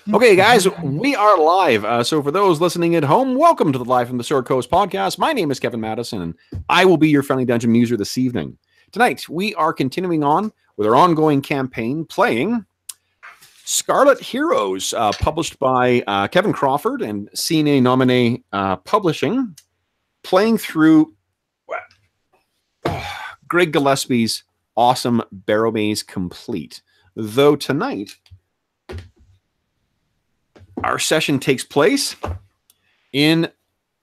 Okay, guys, we are live. So for those listening at home, welcome to the Live from the Sword Coast podcast. My name is Kevin Madison, and I will be your friendly dungeon muser this evening. Tonight, we are continuing on with our ongoing campaign, playing Scarlet Heroes, published by Kevin Crawford and Cine Nominee Publishing, playing through Greg Gillespie's awesome Barrowmaze Complete. Though tonight, our session takes place in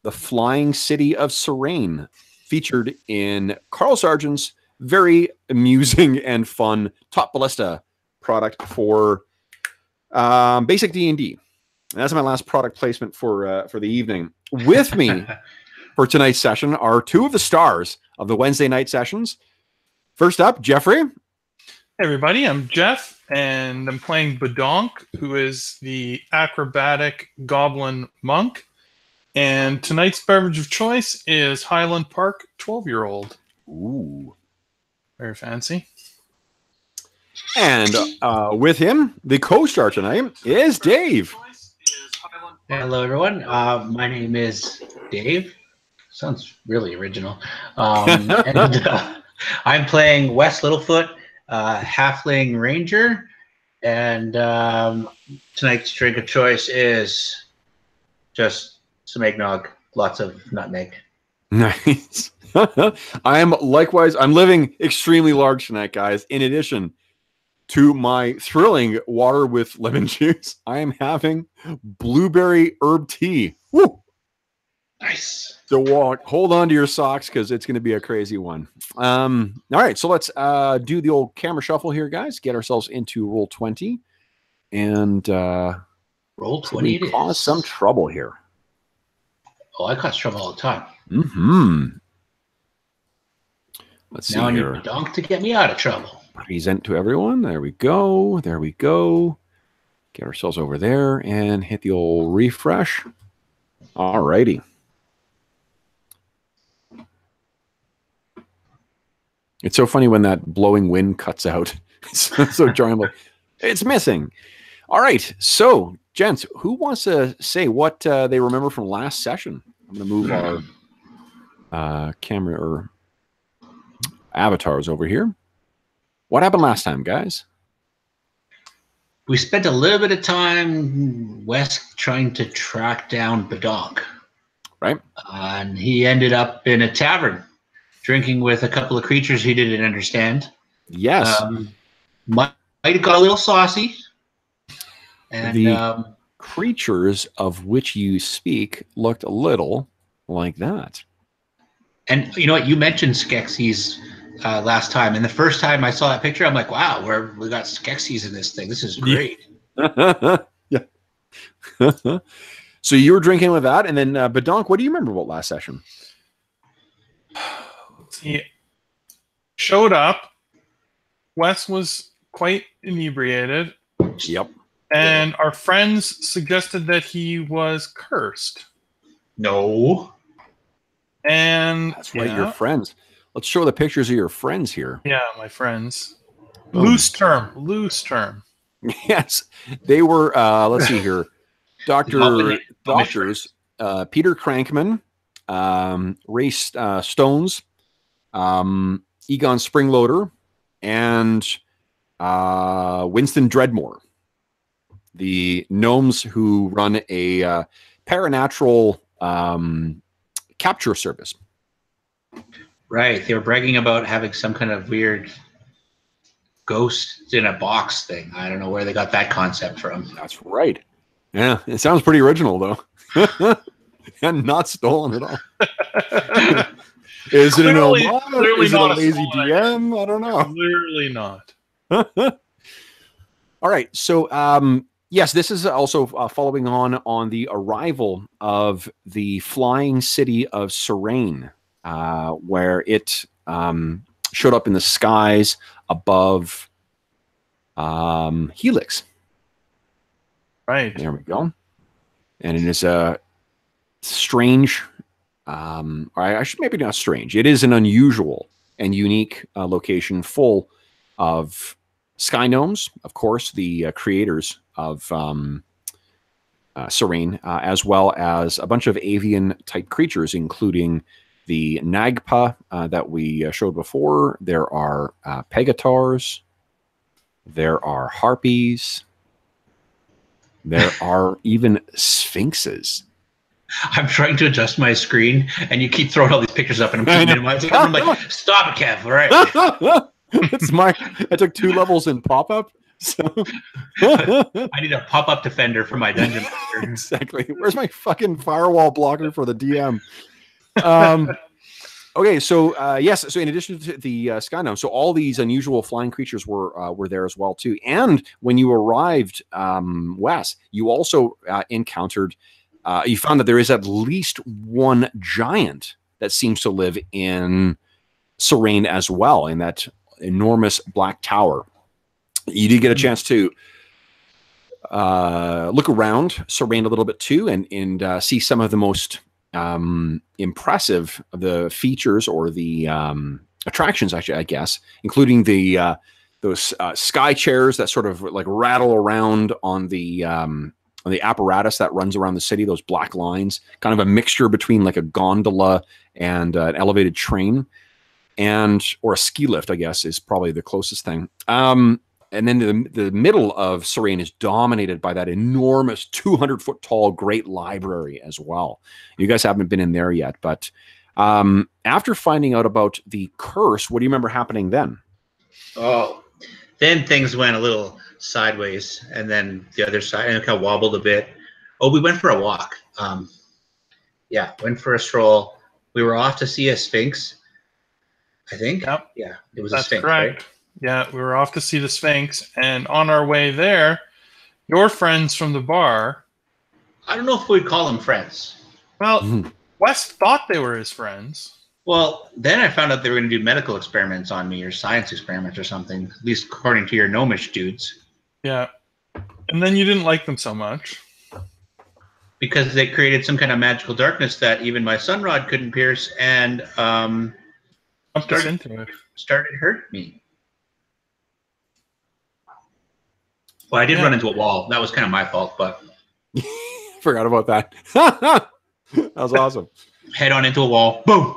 the flying city of Serene, featured in Carl Sargent's very amusing and fun Top Ballista product for basic D&D. And that's my last product placement for the evening. With me for tonight's session are two of the stars of the Wednesday night sessions. First up, Jeffrey. Hey everybody, I'm Jeff, and I'm playing Badonk, who is the acrobatic goblin monk. And tonight's beverage of choice is Highland Park 12-year-old. Ooh. Very fancy. And with him, the co-star tonight is Dave. Hello, everyone. My name is Dave. Sounds really original. And I'm playing Wes Littlefoot, Halfling Ranger, and tonight's drink of choice is just some eggnog, lots of nutmeg. Nice. I'm living extremely large tonight, guys. In addition to my thrilling water with lemon juice, I am having blueberry herb tea. Woo! Nice. So hold on to your socks because it's going to be a crazy one. All right, so let's do the old camera shuffle here, guys. Get ourselves into roll 20, and roll 20. It cause some trouble here. Oh, I cause trouble all the time. Mm-hmm. Let's see now here. I need Badonk to get me out of trouble. Present to everyone. There we go. There we go. Get ourselves over there and hit the old refresh. All righty. It's so funny when that blowing wind cuts out. It's so jarring. Like, it's missing. All right. So, gents, who wants to say what they remember from last session? I'm going to move our camera or avatars over here. What happened last time, guys? We spent a little bit of time, Wes, trying to track down Badonk. Right. And he ended up in a tavern, drinking with a couple of creatures he didn't understand. Yes. Might have got a little saucy. And the creatures of which you speak looked a little like that. And you know what? You mentioned Skeksis last time. And the first time I saw that picture, I'm like, wow, we got Skeksis in this thing. This is great. Yeah. So you were drinking with that. And then, Badonk, what do you remember about last session? He showed up. Wes was quite inebriated. Yep. And our friends suggested that he was cursed. No. And that's right, your friends. Let's show the pictures of your friends here. Yeah, my friends. Loose term. Yes. They were, let's see here. Doctors, Peter Crankman, Ray Stones, Egon Springloader, and Winston Dreadmore, the gnomes who run a paranatural capture service. Right. They were bragging about having some kind of weird ghost in a box thing. I don't know where they got that concept from. That's right. Yeah, it sounds pretty original, though. And not stolen at all. Is it an homage? Is it a lazy DM? I don't know. Clearly not. All right. So, yes, this is also following on the arrival of the flying city of Serene, where it showed up in the skies above Helix. Right. There we go. And it is a strange, or I should maybe not strange. It is an unusual and unique location full of sky gnomes, of course, the creators of Serene, as well as a bunch of avian-type creatures, including the Nagpa that we showed before. There are Pegatars. There are Harpies. There are even Sphinxes. I'm trying to adjust my screen, and you keep throwing all these pictures up, and I'm keep minimizing them. I'm like, stop it, Kev. All right. It's I took 2 levels in pop-up. So I need a pop-up defender for my dungeon master. Exactly. Where's my fucking firewall blocker for the DM? Okay, so yes, so in addition to the Skydome, so all these unusual flying creatures were there as well too. And when you arrived, Wes, you also encountered. You found that there is at least one giant that seems to live in Serene as well, in that enormous black tower. You did get a chance to look around Serene a little bit too, and see some of the most impressive of the features or the attractions, I guess, including those sky chairs that sort of like rattle around on the apparatus that runs around the city. Those black lines, kind of a mixture between like a gondola and an elevated train, or a ski lift, I guess, is probably the closest thing. And then the middle of Serene is dominated by that enormous 200-foot tall great library as well. You guys haven't been in there yet, but after finding out about the curse, what do you remember happening then? Oh, then things went a little sideways, and then the other side, and it kind of wobbled a bit. Oh, we went for a walk. Yeah, went for a stroll. We were off to see a Sphinx, I think. Yep. Yeah, it was That's a Sphinx, correct. right? Yeah, we were off to see the Sphinx, and on our way there, your friends from the bar. I don't know if we'd call them friends. Well, Wes thought they were his friends. Well, then I found out they were going to do medical experiments on me, or science experiments or something, at least according to your gnomish dudes. Yeah. And then you didn't like them so much. Because they created some kind of magical darkness that even my sunrod couldn't pierce, and started hurting me. Well, I did run into a wall. That was kind of my fault, but... Forgot about that. That was awesome. Head on into a wall. Boom!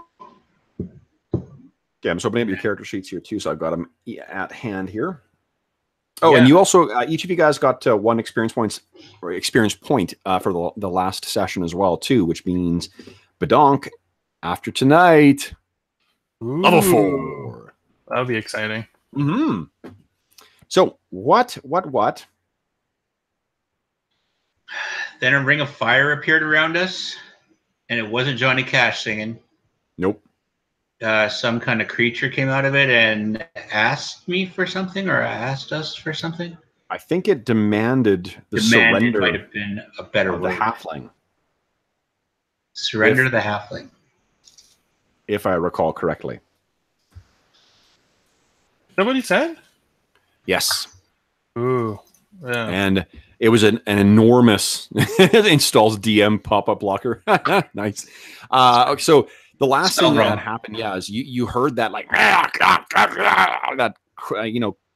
Yeah, I'm just opening up your character sheets here too, so I've got them at hand here. Oh, and you also, each of you guys got 1 experience point for the last session as well too, which means Badonk, after tonight, level 4. That'll be exciting. Mm-hmm. So what? Then a ring of fire appeared around us, and it wasn't Johnny Cash singing. Nope. Some kind of creature came out of it and asked me for something, or asked us for something. I think it demanded surrender. Might have been a better word. The halfling. Surrender to the halfling. If I recall correctly. Is that what he said? Yes. Ooh. Yeah. And it was an enormous installs DM pop-up blocker. Nice. So the last thing that happened, is you heard that like that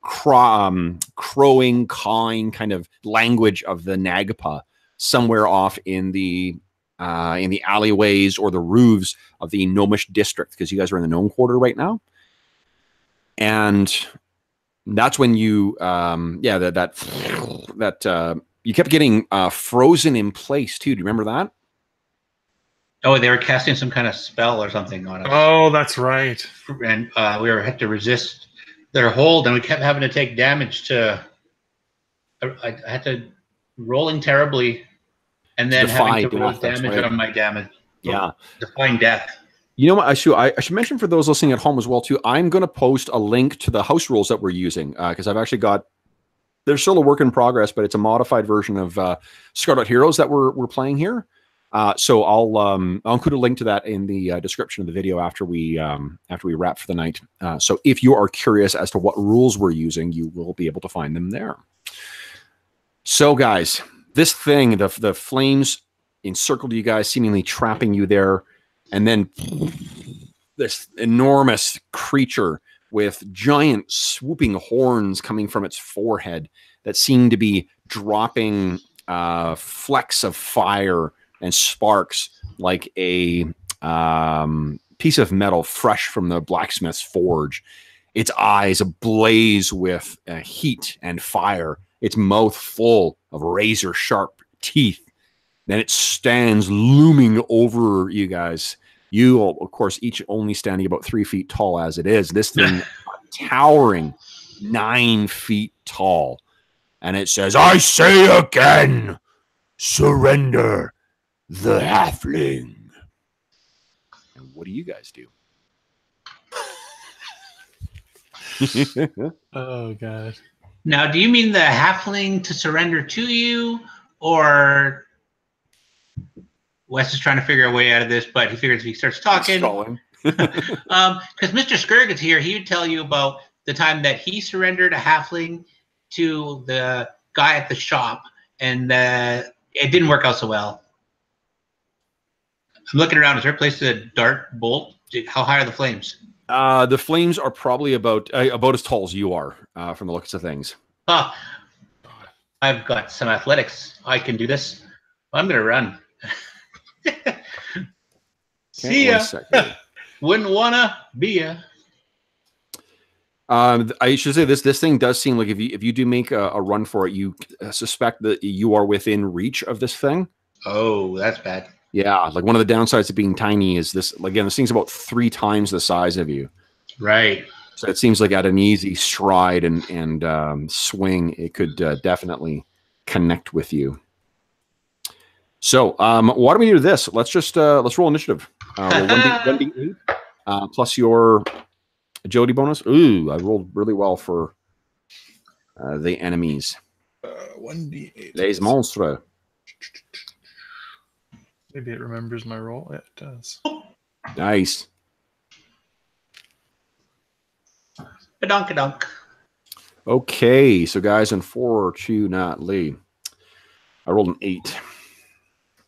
crowing, cawing kind of language of the Nagpa somewhere off in the alleyways or the roofs of the gnomish district, because you guys are in the gnome quarter right now, and that's when you you kept getting frozen in place too. Do you remember that? Oh, they were casting some kind of spell or something on us. Oh, that's right. And we had to resist their hold, and we kept having to take damage to... I had to... Rolling terribly, and then having to roll damage on my damage. Yeah. Defying death. You know what? I should mention for those listening at home as well, too, I'm going to post a link to the house rules that we're using, because I've actually got... They're still a work in progress, but it's a modified version of Scarlet Heroes that we're playing here. So I'll include a link to that in the description of the video after we wrap for the night. So if you are curious as to what rules we're using, you will be able to find them there. So guys, this thing, the flames encircled you guys, seemingly trapping you there, and then this enormous creature with giant swooping horns coming from its forehead that seemed to be dropping flecks of fire and sparks like a piece of metal fresh from the blacksmith's forge. Its eyes ablaze with heat and fire. Its mouth full of razor-sharp teeth. Then it stands looming over you guys. You, of course, each only standing about 3 feet tall as it is. This thing towering 9 feet tall. And it says, I say again, surrender the halfling. And what do you guys do? Oh, God. Now, do you mean the halfling to surrender to you, or Wes is trying to figure a way out of this, but he figures if he starts talking, because Mr. Skirgit's here, he would tell you about the time that he surrendered a halfling to the guy at the shop, and it didn't work out so well. I'm looking around. Is there a place to dart bolt? How high are the flames? The flames are probably about as tall as you are, from the looks of things. Oh, I've got some athletics. I can do this. I'm going to run. See ya. Wouldn't wanna be ya. I should say this thing does seem like if you do make a run for it, you suspect that you are within reach of this thing. Oh, that's bad. Yeah, like one of the downsides of being tiny is this. Again, this thing's about 3 times the size of you. Right. So it seems like at an easy stride and swing, it could definitely connect with you. So, why don't we do this? Let's just let's roll initiative. Roll 1d8 plus your agility bonus. Ooh, I rolled really well for the enemies. 1d8. Les monstres. Maybe it remembers my roll. Yeah, it does. Nice. Badonk-a-donk. Okay, so guys, unfortunately, I rolled an 8.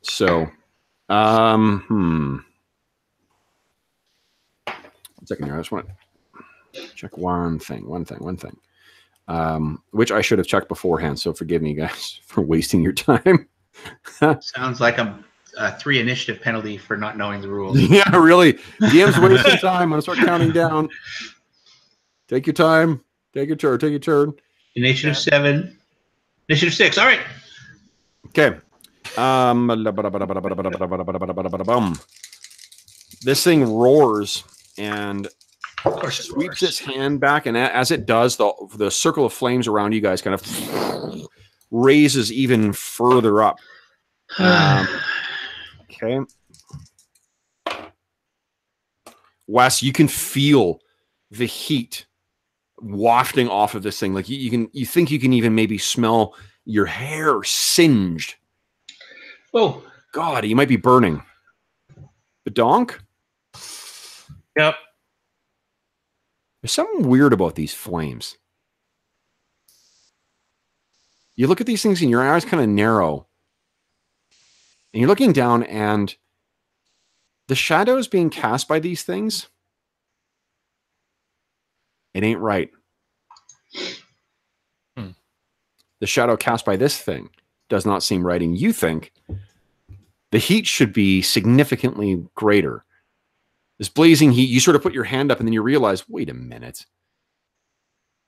So, 1 second here. I just want to check one thing. Which I should have checked beforehand. So forgive me, guys, for wasting your time. Sounds like a 3 initiative penalty for not knowing the rules. Yeah, really. DM's wasting time. I'm gonna start counting down. Take your time. Take your turn. Take your turn. Initiative 7. Initiative 6. All right. Okay. This thing roars and sweeps its hand back, and as it does, the circle of flames around you guys kind of raises even further up. Okay. Wes, you can feel the heat wafting off of this thing. Like you think you can even maybe smell your hair singed. Oh God, you might be burning. Badonk? Yep. There's something weird about these flames. You look at these things and your eyes kind of narrow. And you're looking down and the shadows being cast by these things, it ain't right. The shadow cast by this thing does not seem right, and you think the heat should be significantly greater. This blazing heat, you sort of put your hand up and then you realize, wait a minute.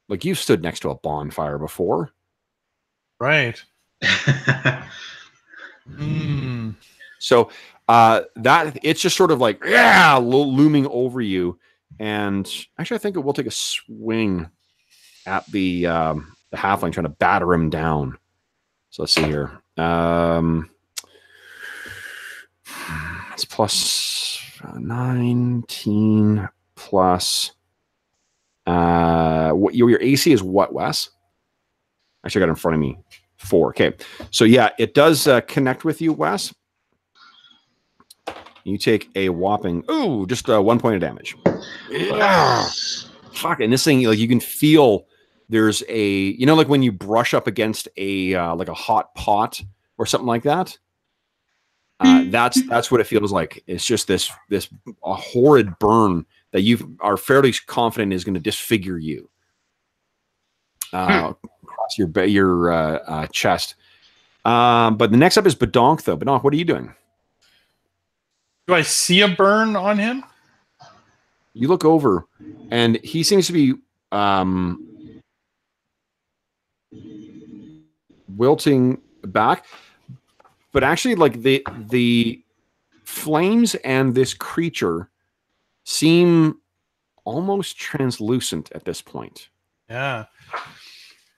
Like you've stood next to a bonfire before. Right. So that it's just sort of like, yeah, looming over you. And actually, I think it will take a swing at the halfling, trying to batter him down. So let's see here. It's plus 19 plus. What your AC is what, Wes? Actually, I got it in front of me. 4. Okay. So yeah, it does connect with you, Wes. You take a whopping, just 1 point of damage. Fuck, and this thing, like you can feel there's a, like when you brush up against a like a hot pot or something like that. That's what it feels like. It's just this a horrid burn that you are fairly confident is going to disfigure you across your chest. But the next up is Badonk, though. Badonk, what are you doing? Do I see a burn on him? You look over, and he seems to be wilting back. But actually, like the flames and this creature seem almost translucent at this point. Yeah.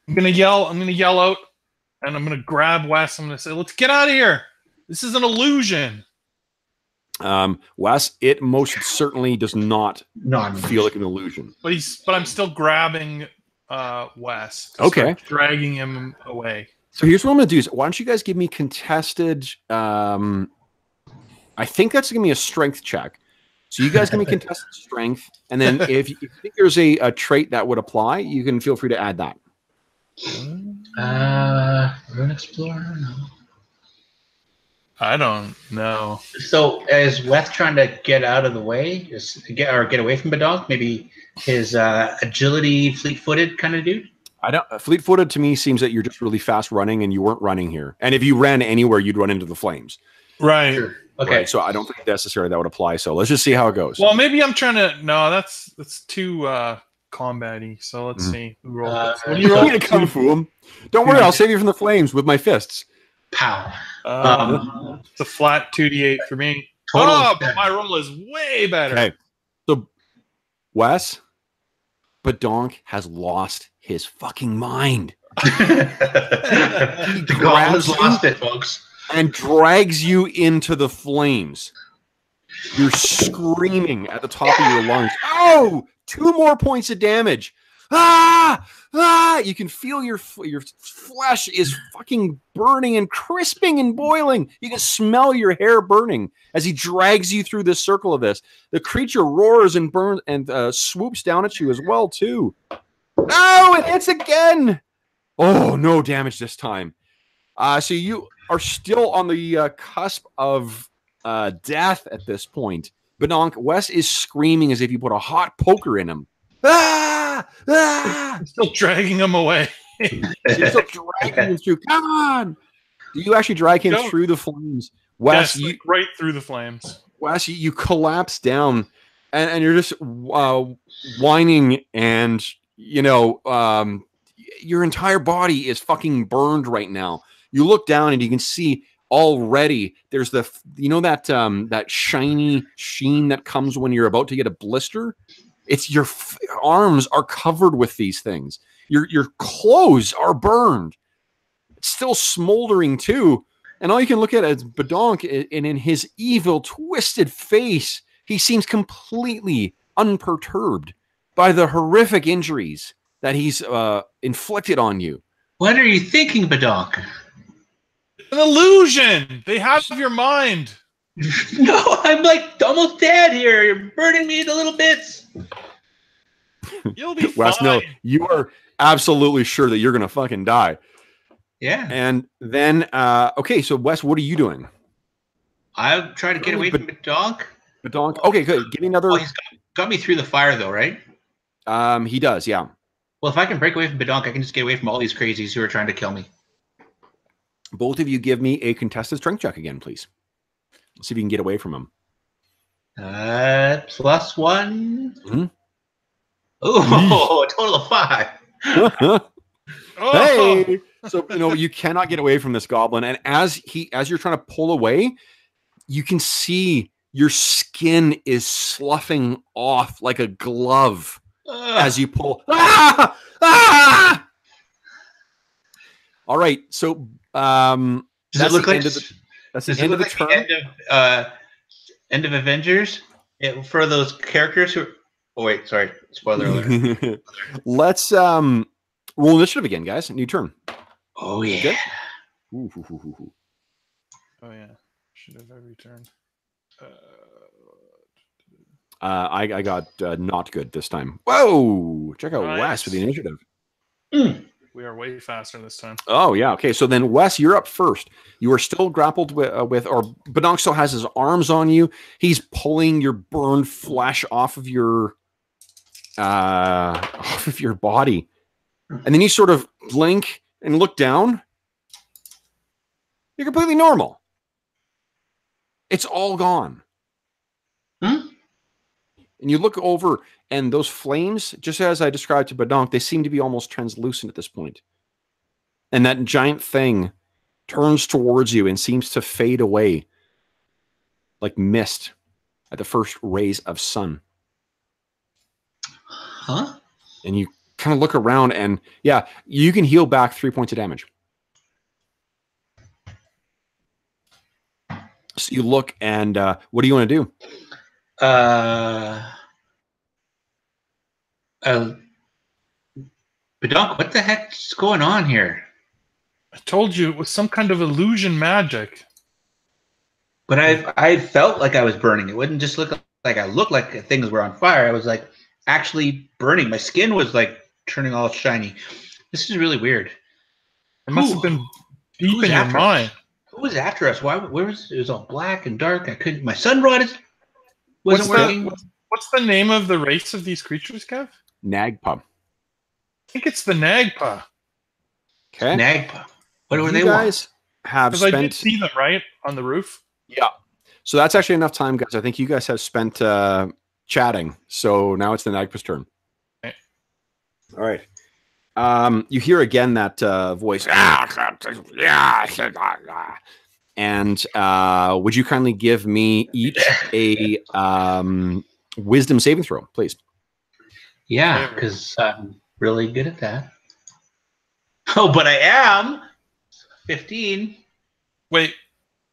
I'm gonna yell out, and I'm gonna grab Wes. I'm gonna say, "Let's get out of here. This is an illusion." Wes, it most certainly does not No, feel like an illusion. But I'm still grabbing Wes. Okay. Dragging him away. So here's what I'm going to do. Is why don't you guys give me contested... I think that's going to be a strength check. So you guys give me contested strength. And then if you think there's a trait that would apply, you can feel free to add that. Rune Explorer? No. I don't know. So is Wes trying to get out of the way? Get away from Badonk? Maybe his agility, fleet-footed kind of dude? I don't. Fleet-footed to me seems that you're just really fast running, and you weren't running here. And if you ran anywhere, you'd run into the flames. Right. Sure. Okay. Right, so I don't think necessarily that would apply. So let's just see how it goes. Well, maybe I'm trying to. No, that's too combat-y. So let's see. Roll. What do you roll? I'm gonna kung fu him. Don't worry, I'll save you from the flames with my fists. Pow. It's a flat 2d8 for me. Total but my roll is way better. Okay. So, Wes, Badonk has lost his fucking mind. The goblin's lost it, folks. And drags you into the flames. You're screaming at the top of your lungs. Oh, 2 more points of damage. Ah! Ah! You can feel your flesh is fucking burning and crisping and boiling. You can smell your hair burning as he drags you through this circle of this. The creature roars and burns and swoops down at you as well, too. Oh, it hits again. Oh, no damage this time. So you are still on the cusp of death at this point. Badonk, Wes is screaming as if you put a hot poker in him. Ah! Ah! I'm still dragging him away. You're still dragging him through. Come on! Do you actually drag him through the flames? Wes, yes, right through the flames. Wes, you collapse down, and you're just whining, and your entire body is fucking burned right now. You look down and you can see already there's that shiny sheen that comes when you're about to get a blister. It's your arms are covered with these things. Your clothes are burned. It's still smoldering too. And all you can look at is Badonk, and in his evil, twisted face, he seems completely unperturbed by the horrific injuries that he's inflicted on you. What are you thinking, Badonk? An illusion. They have your mind. No, I'm like almost dead here. You're burning me into little bits. You'll be Wes, fine. no, you are absolutely sure that you're gonna fucking die. Yeah. And then, okay, so Wes, what are you doing? I'm trying to get away from Badonk. Badonk. Okay, good. Give me another. Oh, he's got me through the fire, though, right? He does, yeah. Well, if I can break away from Badonk, I can just get away from all these crazies who are trying to kill me. Both of you give me a contested strength check again, please. Let's see if you can get away from him. +1. Mm-hmm. Oh, a total of 5. Hey! So, you cannot get away from this goblin. And as you're trying to pull away, you can see your skin is sloughing off like a glove as you pull. Ah! Ah! All right. So, does it look like that's the end of the turn. End of Avengers? For those characters who... Oh, wait. Sorry. Spoiler alert. Let's roll initiative again, guys. New turn. Oh, yeah. Good? Oh, yeah. Should have every turn. I got not good this time. Whoa! Check out Nice. Wes with the initiative. We are way faster this time. Oh, yeah. Okay, so then, Wes, you're up first. You are still grappled with or Badonk still has his arms on you. He's pulling your burned flesh off of your body. And then you sort of blink and look down. You're completely normal. It's all gone. Hmm? And you look over, and those flames, just as I described to Badonk, they seem to be almost translucent at this point. And that giant thing turns towards you and seems to fade away like mist at the first rays of sun. Huh? And you kind of look around, and yeah, you can heal back 3 points of damage. So you look, and what do you want to do? Badonk, what the heck's going on here? I told you it was some kind of illusion magic. But I felt like I was burning. It wouldn't just look like I looked like things were on fire. I was like actually burning. My skin was like turning all shiny. This is really weird. It must have been deep in your mind. Who was after us? Where was it? Was all black and dark. I couldn't. My sun rod wasn't working. What's the name of the race of these creatures, Kev? Nagpa. I think it's the Nagpa. Okay. Nagpa. What do they you guys want? have Because spent... I did see them, right? On the roof? Yeah. So that's actually enough time, guys. I think you guys have spent chatting. So now it's the Nagpa's turn. Okay. All right. You hear again that voice. And would you kindly give me each a wisdom saving throw, please? Yeah, because I'm really good at that. Oh, but I am 15. Wait.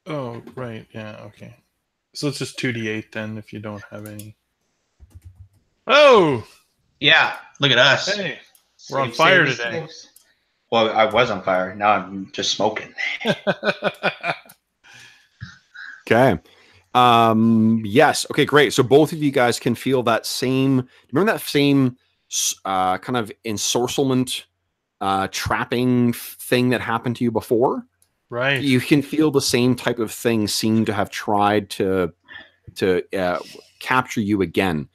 Oh, right. Yeah, okay. So it's just 2d8 then if you don't have any. Oh! Yeah, look at us. Hey, we're on fire today. Well, I was on fire. Now I'm just smoking. Okay. Yes. Okay, great. So both of you guys can feel that same, remember that same kind of ensorcelment trapping thing that happened to you before? Right. You can feel the same type of thing seem to have tried to capture you again,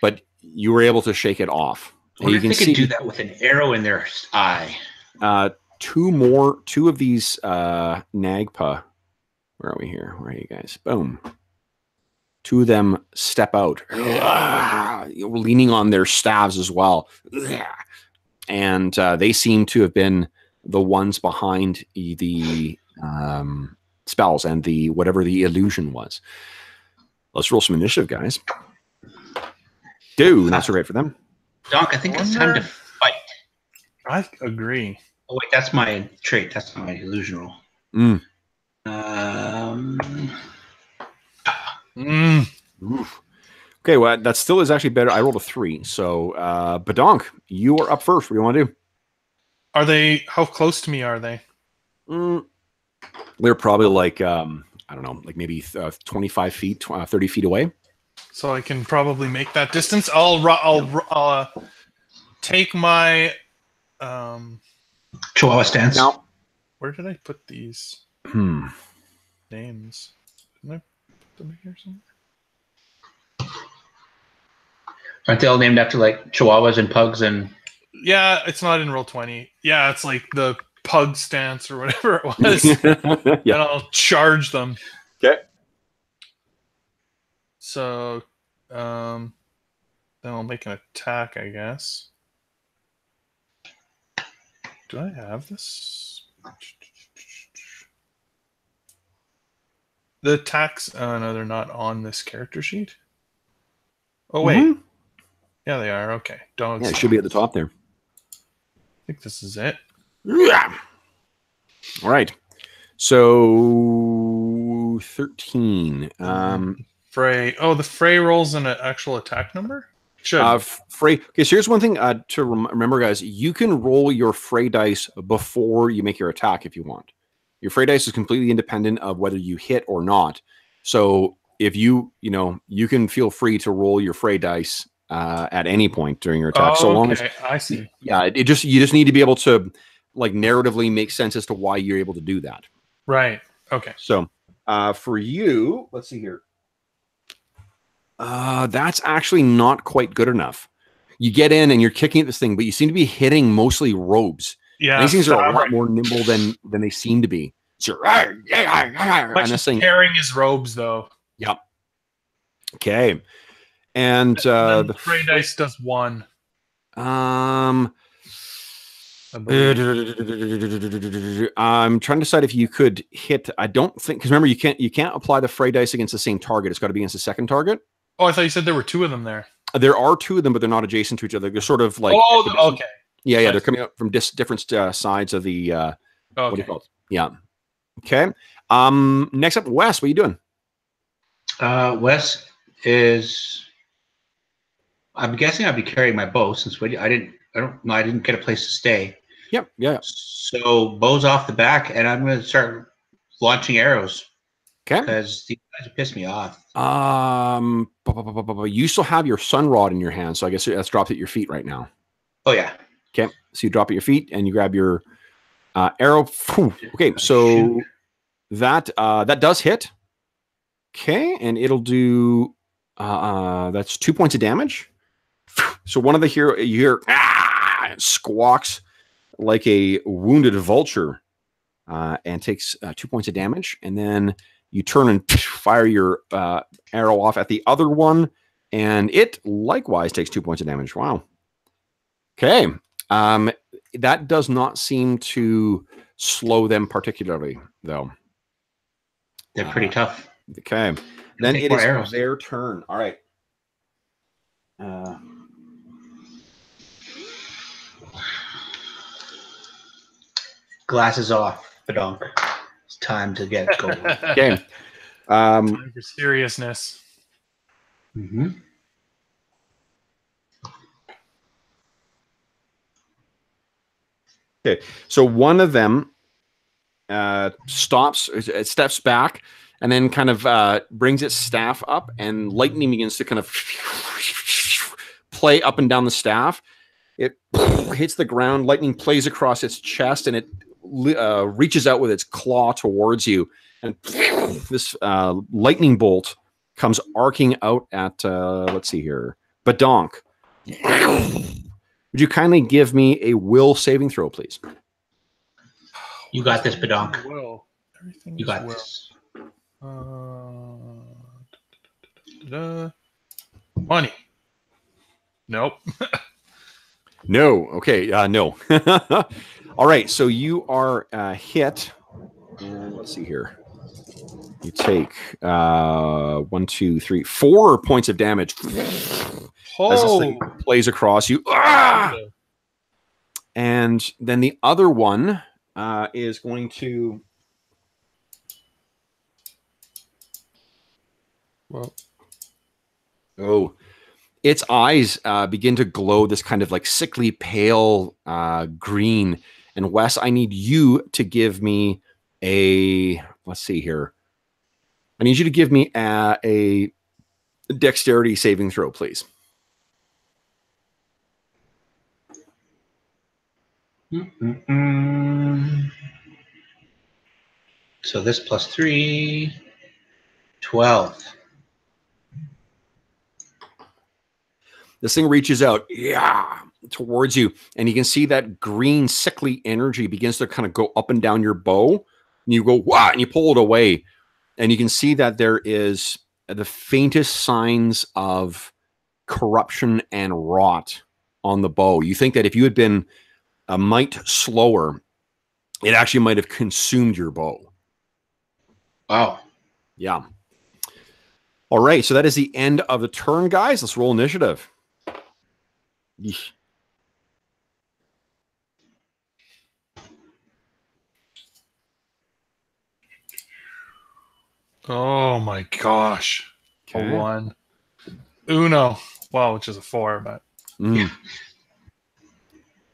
but you were able to shake it off. I wonder if they could do that with an arrow in their eye. Two of these Nagpa. Where are we here? Where are you guys? Boom. Two of them step out, leaning on their staves as well. And they seem to have been the ones behind the spells and the whatever the illusion was. Let's roll some initiative, guys. Not so great for them. Doc, I think it's time to fight. I agree. Oh wait, that's my trait. That's my illusion roll. Okay, well, that still is actually better. I rolled a 3. So, Badonk, you are up first. What do you want to do? Are they, how close to me are they? They're probably like, I don't know, like maybe 25 feet, 30 feet away. So I can probably make that distance. I'll take my Chihuahua stance. Now, where did I put these names? Didn't I put them here somewhere? Aren't they all named after like Chihuahuas and pugs and? Yeah, it's not in Roll20. Yeah, it's like the pug stance or whatever it was. Yeah. And I'll charge them. Okay. So, then I'll make an attack, I guess. Do I have this? The attacks, no, they're not on this character sheet. Oh, wait. Yeah, they are. Okay. Dogs. Yeah, it should be at the top there. I think this is it. Yeah. All right. So 13. Fray. Oh, the Fray rolls an actual attack number? Should. Fray. Okay, so here's one thing to remember, guys. You can roll your Fray dice before you make your attack if you want. Your Fray dice is completely independent of whether you hit or not. So if you can feel free to roll your Fray dice at any point during your attack. So long as I see. Yeah, you just need to be able to like narratively make sense as to why you're able to do that. Right. Okay. So for you, let's see here. That's actually not quite good enough. You get in and you're kicking at this thing, but you seem to be hitting mostly robes. Yeah. These things are a lot more nimble than they seem to be. And this thing tearing his robes, though. Yep. Okay. And the Prey Dice does 1. I'm trying to decide if you could hit. I don't think, because remember, you can't apply the Fray Dice against the same target. It's got to be against the second target. Oh, I thought you said there were 2 of them there. There are 2 of them, but they're not adjacent to each other. They're sort of like. Oh, okay. Yeah. They're coming up from different sides of the. What do you call it? Yeah. Okay. Next up, Wes. What are you doing? Wes is. I'm guessing I'd be carrying my bow since I didn't get a place to stay. Yep. Yeah. So bow's off the back, and I'm going to start launching arrows. Okay. Because these guys piss me off. You still have your sun rod in your hand, so I guess that's dropped at your feet right now. Oh yeah. Okay. So you drop at your feet and you grab your arrow. Okay. So that does hit. Okay, and it'll do. That's 2 points of damage. So one of the hero, you hear it squawks like a wounded vulture, and takes 2 points of damage. And then you turn and fire your arrow off at the other one, and it likewise takes 2 points of damage. Wow. Okay, that does not seem to slow them particularly, though. They're pretty tough. Okay, then it is their turn. All right. Glasses off, Badonk. It's time to get going. Okay. Time for seriousness. Mm-hmm. Okay, so one of them steps back, and then kind of brings its staff up, and lightning begins to kind of play up and down the staff. It hits the ground, lightning plays across its chest, and it reaches out with its claw towards you. And this lightning bolt comes arcing out at, let's see here, Badonk. Would you kindly give me a will saving throw, please? You got this, Badonk. Will. Everything you got will. this. Money. Nope. No. Okay. No. All right. So you are hit. Let's see here. You take 1, 2, 3, 4 points of damage as this thing plays across you. Ah! And then the other one is going to. Well. Oh. Its eyes begin to glow this kind of like sickly pale green. And Wes, I need you to give me let's see here. I need you to give me a dexterity saving throw, please. So this plus 3, 12. This thing reaches out towards you, and you can see that green sickly energy begins to kind of go up and down your bow. And you go, wow, and you pull it away. And you can see that there is the faintest signs of corruption and rot on the bow. You think that if you had been a mite slower, it actually might have consumed your bow. Wow. Yeah. All right, so that is the end of the turn, guys. Let's roll initiative. Yeesh. Oh my gosh. Okay. A 1. Uno. Well, which is a 4, but. Mm.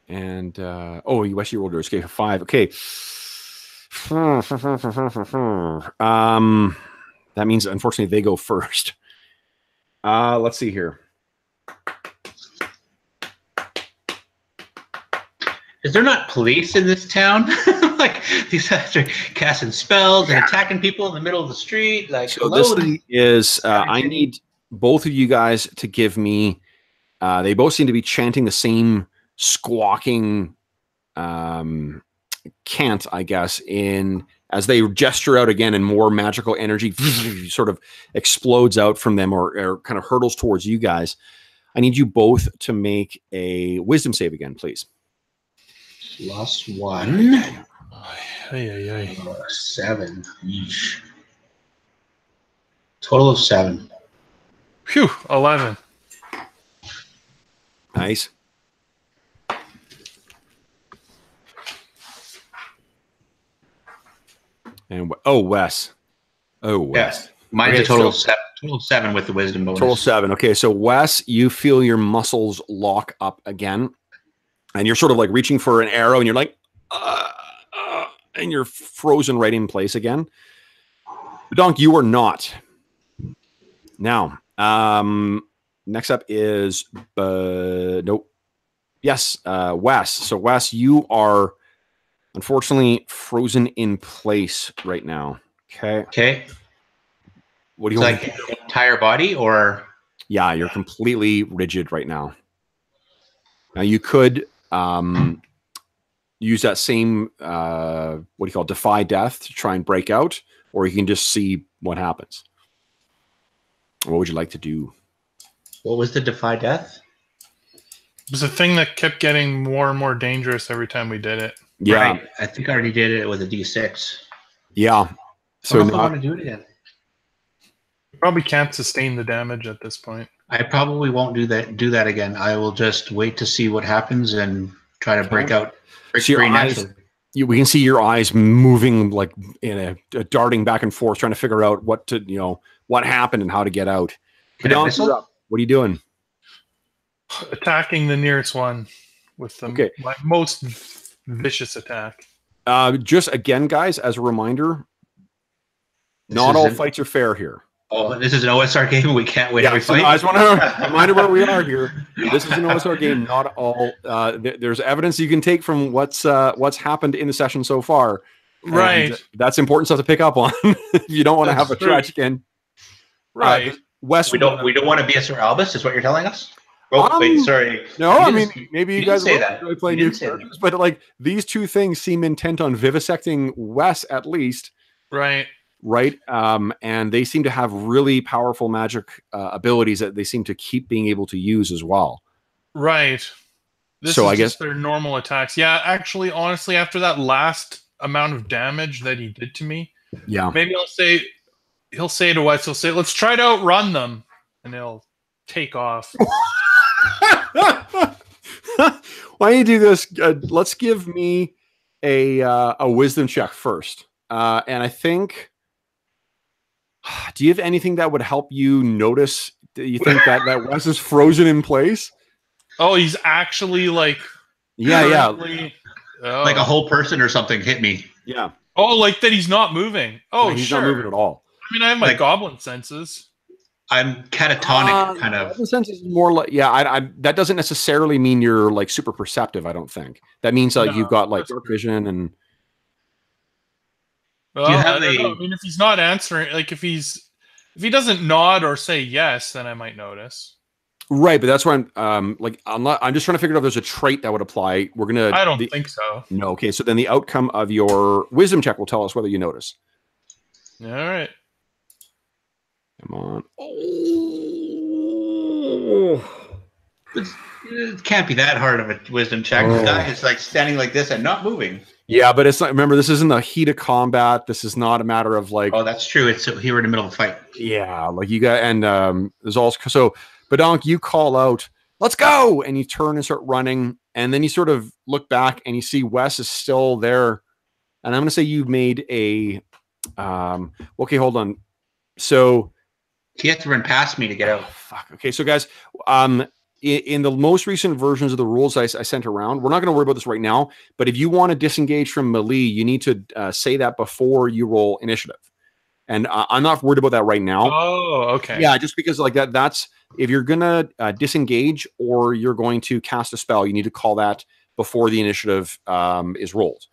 And, you actually rolled your escape of 5. Okay. That means, unfortunately, they go first. Let's see here. Is there not police in this town? Like these guys are casting spells and attacking people in the middle of the street. Like, so this thing is, I need both of you guys to give me. They both seem to be chanting the same squawking cant, I guess, in as they gesture out again and more magical energy sort of explodes out from them or kind of hurtles towards you guys. I need you both to make a wisdom save again, please. +1. 7 each. Total of 7. Phew, 11. Nice. And Wes. Yeah. Mine's a total of 7. Total of 7 with the wisdom bonus. Total 7. Okay, so Wes, you feel your muscles lock up again, and you're sort of like reaching for an arrow, and you're like, and you're frozen right in place again. Donk, you are not. Now, next up is nope. Yes, Wes. So Wes, you are unfortunately frozen in place right now. Okay. What do you want? Like the entire body, or? Yeah, you're completely rigid right now. Now you could use that same defy death to try and break out, or you can just see what happens. What would you like to do? What was the defy death? It was a thing that kept getting more and more dangerous every time we did it. Yeah, right. I think I already did it with a D6. Yeah. So I want to do it again. Probably can't sustain the damage at this point. I probably won't do that again. I will just wait to see what happens and try to break out. We can see your eyes moving like in a darting back and forth, trying to figure out what happened and how to get out. What are you doing? Attacking the nearest one with my most vicious attack. Just again, guys, as a reminder, not all fights are fair here. Oh, this is an OSR game. We can't win every fight. I just want to remind you where we are here. This is an OSR game. Not all. There's evidence you can take from what's happened in the session so far. Right. That's important stuff to pick up on. If you don't want to have a tragic end. Right. Wes, we don't want to be a Sir Albus, is what you're telling us? Oh, wait, sorry. No, I mean, maybe you guys say that. Really play new characters, but like these two things seem intent on vivisecting Wes at least. Right. And they seem to have really powerful magic abilities that they seem to keep being able to use as well. Right. This is just their normal attacks. Yeah, actually, honestly, after that last amount of damage that he did to me, maybe he'll say to Wes, let's try to outrun them, and he'll take off. Why don't you do this? Let's give me a wisdom check first. And I think, do you have anything that would help you notice? Do you think that Wes is frozen in place? Oh, he's actually like, like a whole person or something hit me. Yeah. Oh, like that he's not moving. Oh, he's not moving at all. I mean, I have my goblin senses. I'm catatonic, kind of. Goblin senses is more like, that doesn't necessarily mean you're like super perceptive. I don't think that means like you've got like dark vision and. Well, do you have I mean, if he's not answering, like if he doesn't nod or say yes, then I might notice. Right, but that's why I'm just trying to figure out if there's a trait that would apply. I don't think so. No, okay. So then the outcome of your wisdom check will tell us whether you notice. All right. Come on. It can't be that hard of a wisdom check. The guy is like standing like this and not moving. Yeah, but it's not. Remember, this isn't the heat of combat. This is not a matter of like. Oh, that's true. It's here in the middle of a fight. Yeah, like you got, and there's also so. Badonk, you call out, "Let's go!" and you turn and start running, and then you sort of look back and you see Wes is still there, and I'm going to say you made a. Okay, hold on. So. He had to run past me to get out. Fuck. Okay, so guys, in the most recent versions of the rules I sent around, we're not going to worry about this right now, but if you want to disengage from melee, you need to say that before you roll initiative. And I'm not worried about that right now. Oh, okay. Yeah, just because like that's if you're going to disengage or you're going to cast a spell, you need to call that before the initiative is rolled.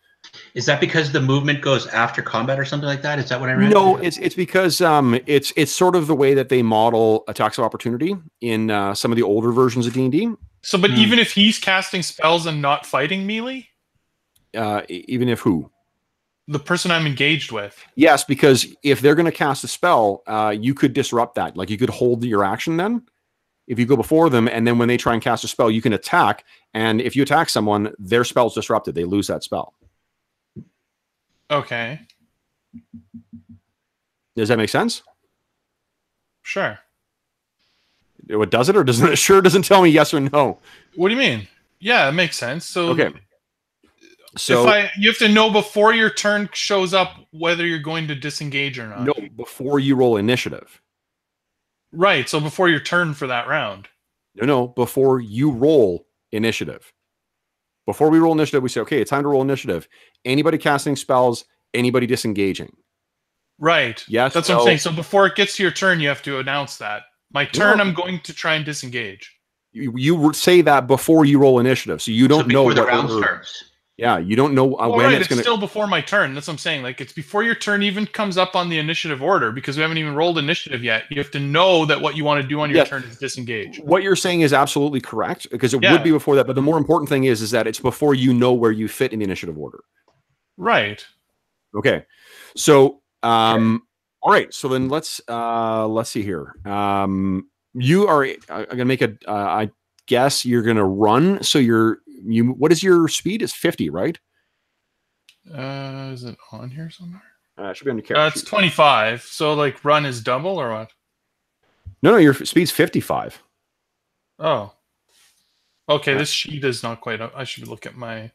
Is that because the movement goes after combat or something like that? Is that what I read? No, it's because it's sort of the way that they model attacks of opportunity in some of the older versions of D&D. So, but even if he's casting spells and not fighting melee? Even if who? the person I'm engaged with. Yes, because if they're going to cast a spell, you could disrupt that. Like you could hold your action then. If you go before them, and then when they try and cast a spell, you can attack. And if you attack someone, their spell's disrupted. They lose that spell. Okay. Does that make sense? Sure. What does it, or doesn't it? Sure doesn't tell me yes or no. What do you mean? Yeah, it makes sense. So okay. So you have to know before your turn shows up whether you're going to disengage or not. No, before you roll initiative. Right. So before your turn for that round. No, before you roll initiative. Before we roll initiative, we say, okay, it's time to roll initiative. Anybody casting spells, anybody disengaging. Right. Yes. That's what I'm saying. So before it gets to your turn, you have to announce that. My turn, I'm going to try and disengage. You say that before you roll initiative, so you don't know what the round starts. Yeah, you don't know when it's going to. Still before my turn. That's what I'm saying. Like it's before your turn even comes up on the initiative order because we haven't even rolled initiative yet. You have to know that what you want to do on your turn is disengage. What you're saying is absolutely correct because it would be before that. But the more important thing is that it's before you know where you fit in the initiative order. Right. Okay. So, all right. So then let's see here. You are. I'm gonna make a. I guess you're gonna run. So what is your speed? It's 50, right? Is it on here somewhere? It should be on your character sheet. It's 25. So like run is double or what? No, your speed's 55. Oh. Okay, this sheet is not quite up. I should look at my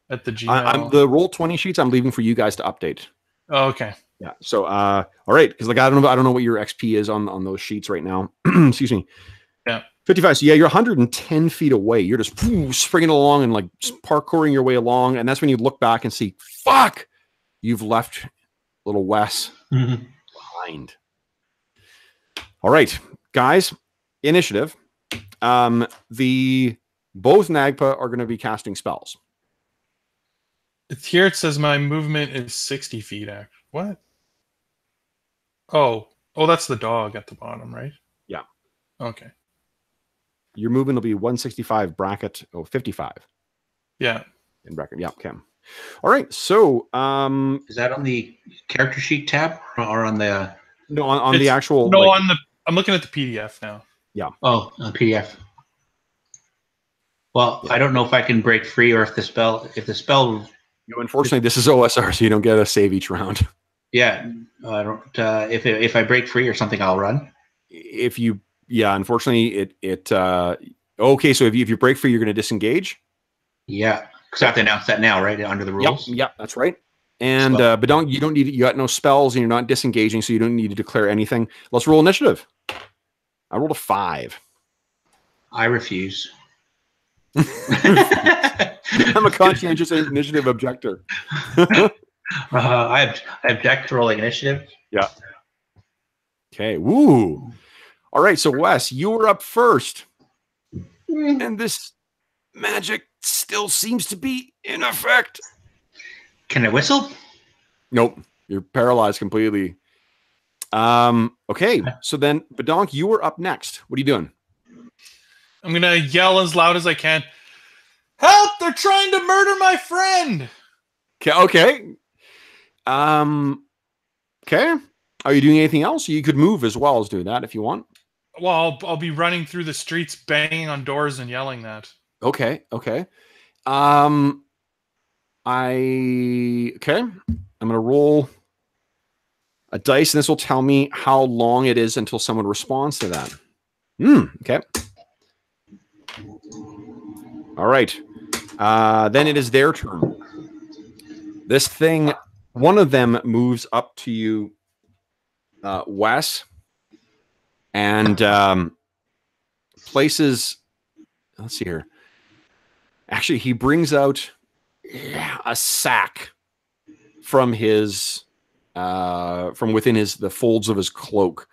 at the Gmail. The roll 20 sheets I'm leaving for you guys to update. Oh, okay. Yeah. So all right, because like I don't know what your XP is on those sheets right now. Excuse me. Yeah. 55. So yeah, you're 110 feet away. You're just springing along and like parkouring your way along. And that's when you look back and see, fuck, you've left little Wes behind. All right, guys, initiative. Both Nagpa are going to be casting spells. Here it says my movement is 60 feet. What? Oh, that's the dog at the bottom, right? Yeah. Okay. Your movement will be 165 bracket 55. Yeah. In bracket. Yeah. Okay. All right. So is that on the character sheet tab or on the on the actual I'm looking at the PDF now. Yeah. Oh, on PDF. Well, I don't know if I can break free or if the spell unfortunately this is OSR, so you don't get a save each round. Yeah. I don't if I break free or something I'll run. Unfortunately, okay. So if you break free, you're going to disengage. Yeah, because I have to announce that now, right? Under the rules. Yep, that's right. And but you don't need. You got no spells, and you're not disengaging, so you don't need to declare anything. Let's roll initiative. I rolled a 5. I refuse. I'm a conscientious initiative objector. I object to rolling initiative. Yeah. Okay. Woo. All right, so Wes, you were up first, and this magic still seems to be in effect. Can I whistle? Nope, you're paralyzed completely. Okay, so then, Badonk, you were up next. What are you doing? I'm going to yell as loud as I can. Help! They're trying to murder my friend! Okay. Okay. Are you doing anything else? You could move as well as do that if you want. Well, I'll be running through the streets, banging on doors and yelling that. Okay. I'm gonna roll a dice, and this will tell me how long it is until someone responds to that. Okay. All right. Then it is their turn. This thing, one of them moves up to you, Wes, and places. Let's see here. Actually, he brings out a sack from his from within the folds of his cloak,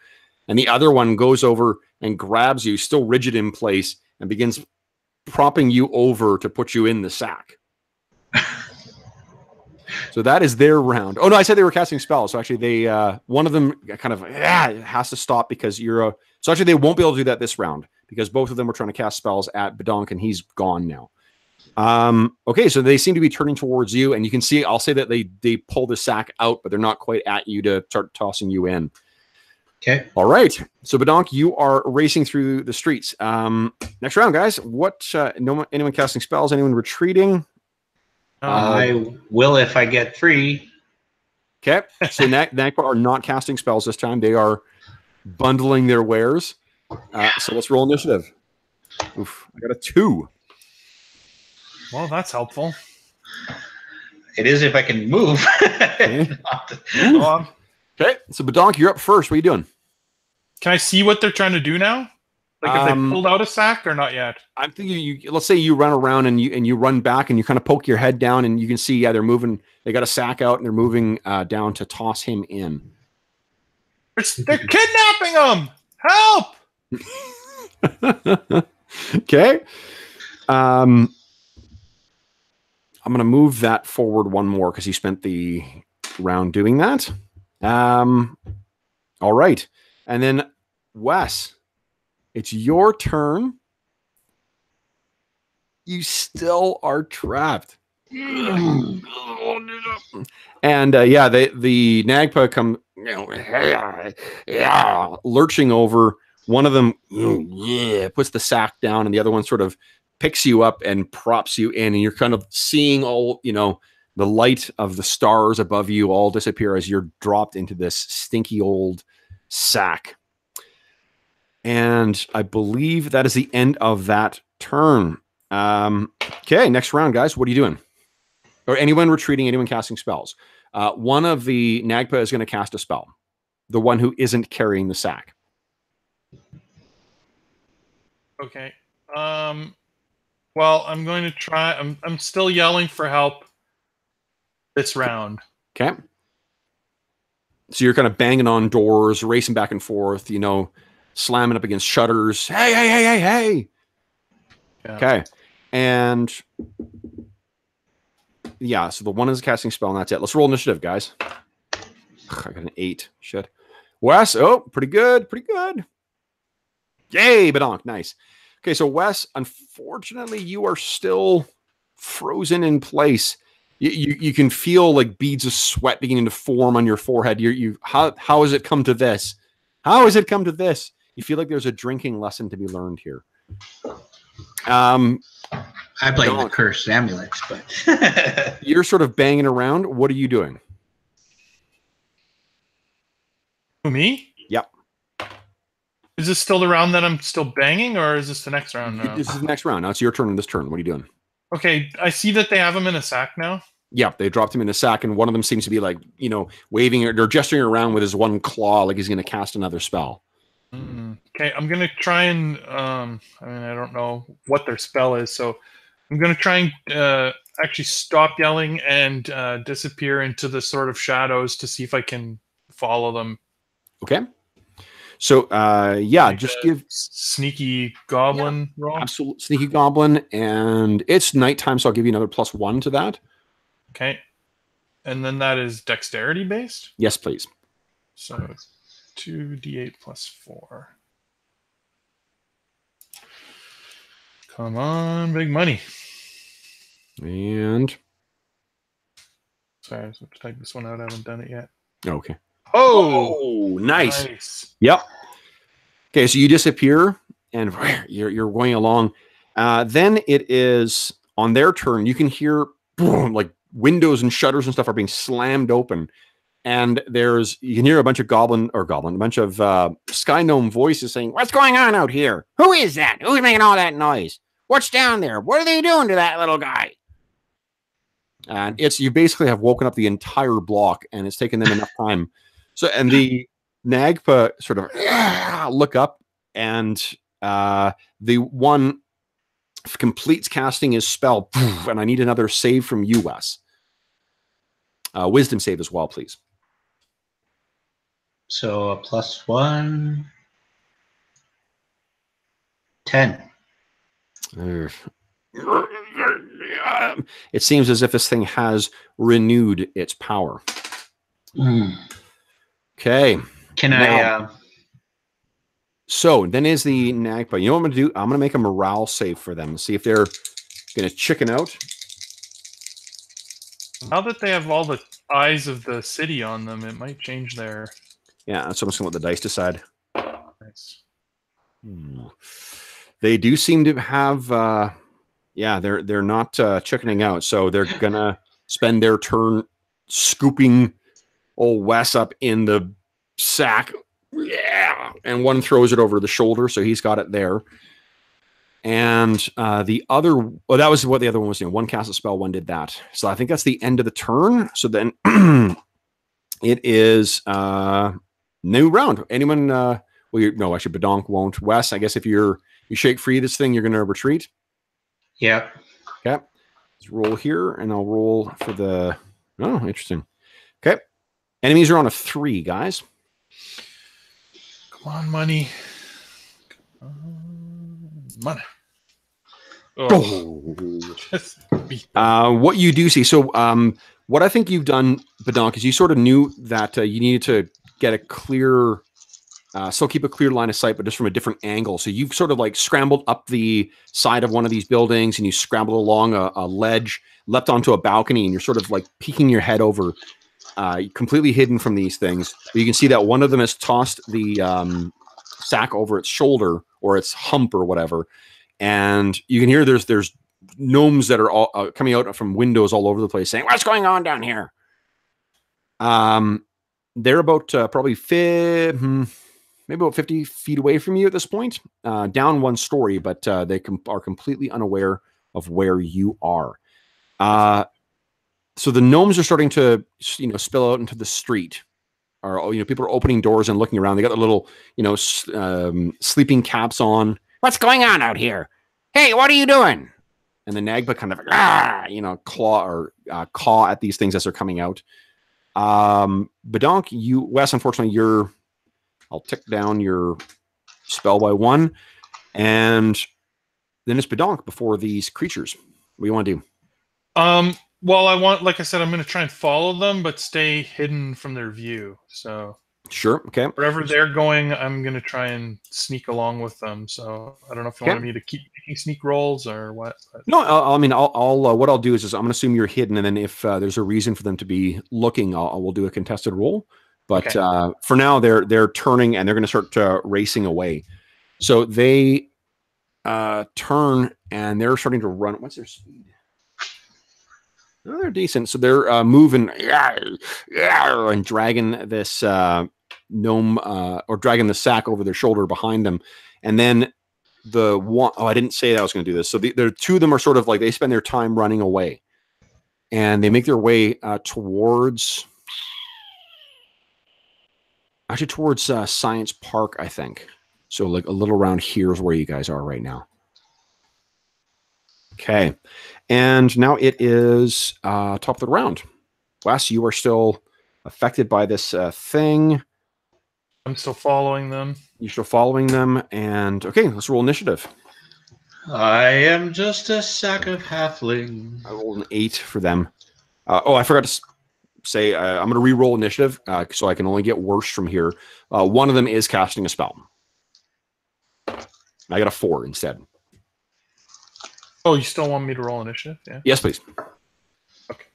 and the other one goes over and grabs you, still rigid in place, and begins propping you over to put you in the sack. So that is their round. Oh no, I said they were casting spells. So actually, they one of them kind of has to stop because you're. So actually, they won't be able to do that this round because both of them were trying to cast spells at Badonk, and he's gone now. Okay, so they seem to be turning towards you, and you can see, I'll say that they pull the sack out, but they're not quite at you to start tossing you in. Okay. All right. So Badonk, you are racing through the streets. Next round, guys. What anyone casting spells? Anyone retreating? I will if I get 3. Okay. So Nagpa are not casting spells this time. They are bundling their wares. So let's roll initiative. Oof, I got a 2. Well, that's helpful. It is if I can move. Okay. Okay. So Badonk, you're up first. What are you doing? Can I see what they're trying to do now? Like if they pulled out a sack or not yet? I'm thinking let's say you run around and you run back and you kind of poke your head down and you can see, they're moving. They got a sack out and they're moving down to toss him in. They're kidnapping him! Help! Okay. I'm going to move that forward one more because he spent the round doing that. All right. And then Wes, it's your turn. You still are trapped. And yeah, the Nagpa come lurching over. One of them puts the sack down, and the other one sort of picks you up and props you in, and you're kind of seeing all, the light of the stars above you all disappear as you're dropped into this stinky old sack. And I believe that is the end of that turn. Okay, next round, guys. What are you doing? Or anyone retreating, anyone casting spells? One of the Nagpa is going to cast a spell. The one who isn't carrying the sack. Okay. Well, I'm going to try. I'm still yelling for help this round. Okay. So you're kind of banging on doors, racing back and forth, slamming up against shutters. Hey. Yeah. Okay. And yeah, so the one is a casting spell, and that's it. Let's roll initiative, guys. I got an 8. Shit. Wes, pretty good. Yay, Badonk, nice. Okay, so Wes, unfortunately, you are still frozen in place. You can feel like beads of sweat beginning to form on your forehead. How has it come to this? How has it come to this? You feel like there's a drinking lesson to be learned here. I blame the cursed amulets, but you're sort of banging around. What are you doing? Me? Yep. Is this still the round that I'm still banging, or is this the next round now? This is the next round. Now it's your turn in this turn. What are you doing? Okay, I see that they have him in a sack now. Yeah, they dropped him in a sack, and one of them seems to be like, waving or gesturing around with his one claw like he's going to cast another spell. Okay, I'm going to try and, I don't know what their spell is, so I'm going to try and actually stop yelling and disappear into the sort of shadows to see if I can follow them. Okay. So, like just give sneaky goblin roll. Absolute sneaky goblin, and it's nighttime, so I'll give you another +1 to that. Okay. And then that is dexterity based? Yes, please. So it's 2d8 + 4. Come on, big money. And sorry, I have to type this one out. I haven't done it yet. okay. Oh, nice. Yep. Okay, so you disappear, and you're going along. Then it is on their turn. You can hear boom, like windows and shutters and stuff are being slammed open, and you can hear a bunch of a bunch of sky gnome voices saying, "What's going on out here? Who is that? Who's making all that noise? What's down there? What are they doing to that little guy?" And you basically have woken up the entire block, and it's taken them enough time. So, and the Nagpa sort of look up, and the one completes casting his spell, and I need another save from you, Wes. Wisdom save as well, please. So a +1, 10. It seems as if this thing has renewed its power. Okay. So then is the Nagpa. You know what I'm going to do? I'm going to make a morale save for them. See if they're going to chicken out. Now that they have all the eyes of the city on them, it might change their... Yeah, so I'm just going to let the dice decide. Nice. They do seem to have... yeah, they're not chickening out, so they're going to spend their turn scooping old Wes up in the sack. Yeah, and one throws it over the shoulder, so he's got it there. And the other, well, that was what the other one was doing. One cast a spell, one did that. So I think that's the end of the turn. So then it is new round. Anyone? Well, no, actually, Badonk won't. Wes, I guess if you shake free this thing, you're going to retreat. Yeah. Okay. Let's roll here, and I'll roll for the. Oh, interesting. Okay. Enemies are on a 3, guys. Come on, money. Money. Oh. What you do see, so what I think you've done, Badonk, is you sort of knew that you needed to get a clear, still keep a clear line of sight, but just from a different angle. So you've sort of like scrambled up the side of one of these buildings, and you scrambled along a ledge, leapt onto a balcony, and you're sort of like peeking your head over, completely hidden from these things. But you can see that one of them has tossed the sack over its shoulder or its hump or whatever. And you can hear there's gnomes that are all coming out from windows all over the place saying, "What's going on down here?" They're about probably maybe about 50 feet away from you at this point, down one story, but they are completely unaware of where you are. So the gnomes are starting to, spill out into the street. Or, people are opening doors and looking around. They got their little, sleeping caps on. What's going on out here? Hey, what are you doing? And the Nagba kind of, caw at these things as they're coming out. Badonk, Wes, unfortunately, I'll tick down your spell by 1. And then it's Badonk before these creatures. What do you want to do? Well, like I said, I'm going to try and follow them, but stay hidden from their view. So sure, okay. Wherever they're going, I'm going to try and sneak along with them. So I don't know if you wanted me to keep making sneak rolls or what. But... No, I'll what I'll do is I'm going to assume you're hidden, and then if there's a reason for them to be looking, we'll do a contested roll. But okay. For now, they're turning and they're going to start racing away. So they turn and they're starting to run. What's their speed? Oh, they're decent. So they're moving and dragging this gnome or dragging the sack over their shoulder behind them. And then the one, I didn't say that I was going to do this. So the two of them are sort of like, they spend their time running away. And they make their way towards Science Park, I think. So like a little around here is where you guys are right now. Okay. And now it is top of the round. Wes, you are still affected by this thing. I'm still following them. You're still following them. And okay, let's roll initiative. I am just a sack of halfling. I rolled an 8 for them. I forgot to say I'm going to re-roll initiative so I can only get worse from here. One of them is casting a spell. I got a 4 instead. Oh, you still want me to roll initiative? Yeah. Yes, please. Okay.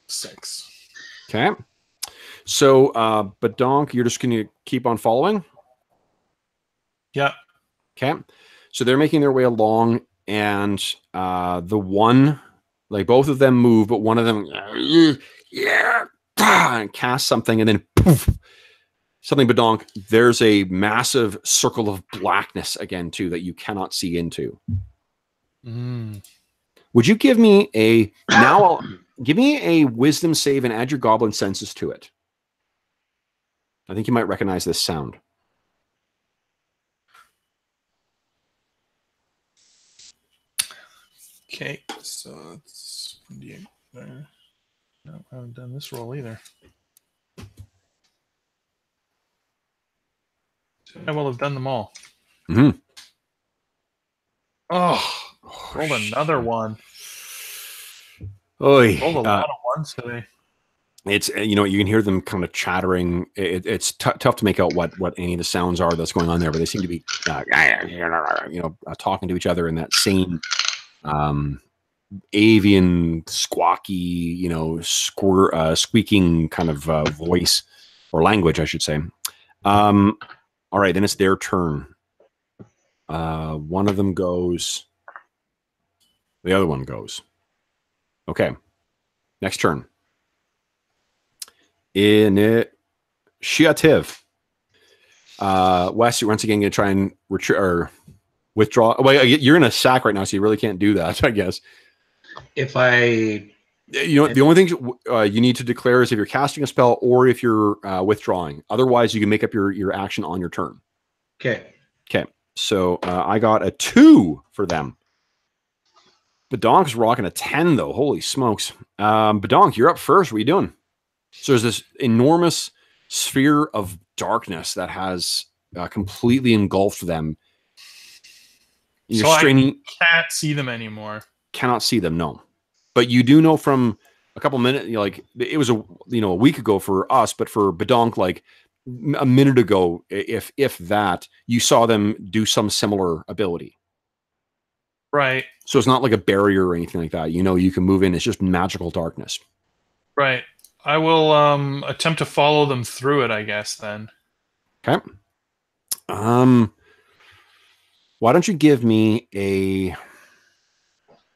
6. Okay. So, Badonk, you're just going to keep on following? Yeah. Okay. So they're making their way along, and the one, like both of them move, but one of them and casts something, and then poof, something, Badonk, there's a massive circle of blackness again, too, that you cannot see into. Would you give me give me a wisdom save and add your goblin senses to it? I think you might recognize this sound. Okay, so it's there. No, I haven't done this roll either. I will have done them all. Mm-hmm. Rolled another one. Oy. Rolled a lot of ones today. It's, you know, you can hear them kind of chattering. It's tough to make out what any of the sounds are that's going on there, but they seem to be, talking to each other in that same avian, squawky, squeaking kind of voice or language, I should say. All right, then it's their turn. One of them goes. The other one goes. Okay. Next turn. Initiative. Wes, you're once again going to try and withdraw. Well, you're in a sack right now, so you really can't do that, I guess. If the only thing you need to declare is if you're casting a spell or if you're withdrawing. Otherwise, you can make up your action on your turn. Okay. Okay. So I got a 2 for them. Badonk's rocking a 10, though. Holy smokes. Badonk, you're up first. What are you doing? So there's this enormous sphere of darkness that has completely engulfed them. You're I can't see them anymore. Cannot see them, no. But you do know from a couple minutes, like it was a week ago for us, but for Badonk, like a minute ago, if that, you saw them do some similar ability. Right. So it's not like a barrier or anything like that. You can move in. It's just magical darkness. Right. I will attempt to follow them through it, I guess, then. Okay. Why don't you give me a...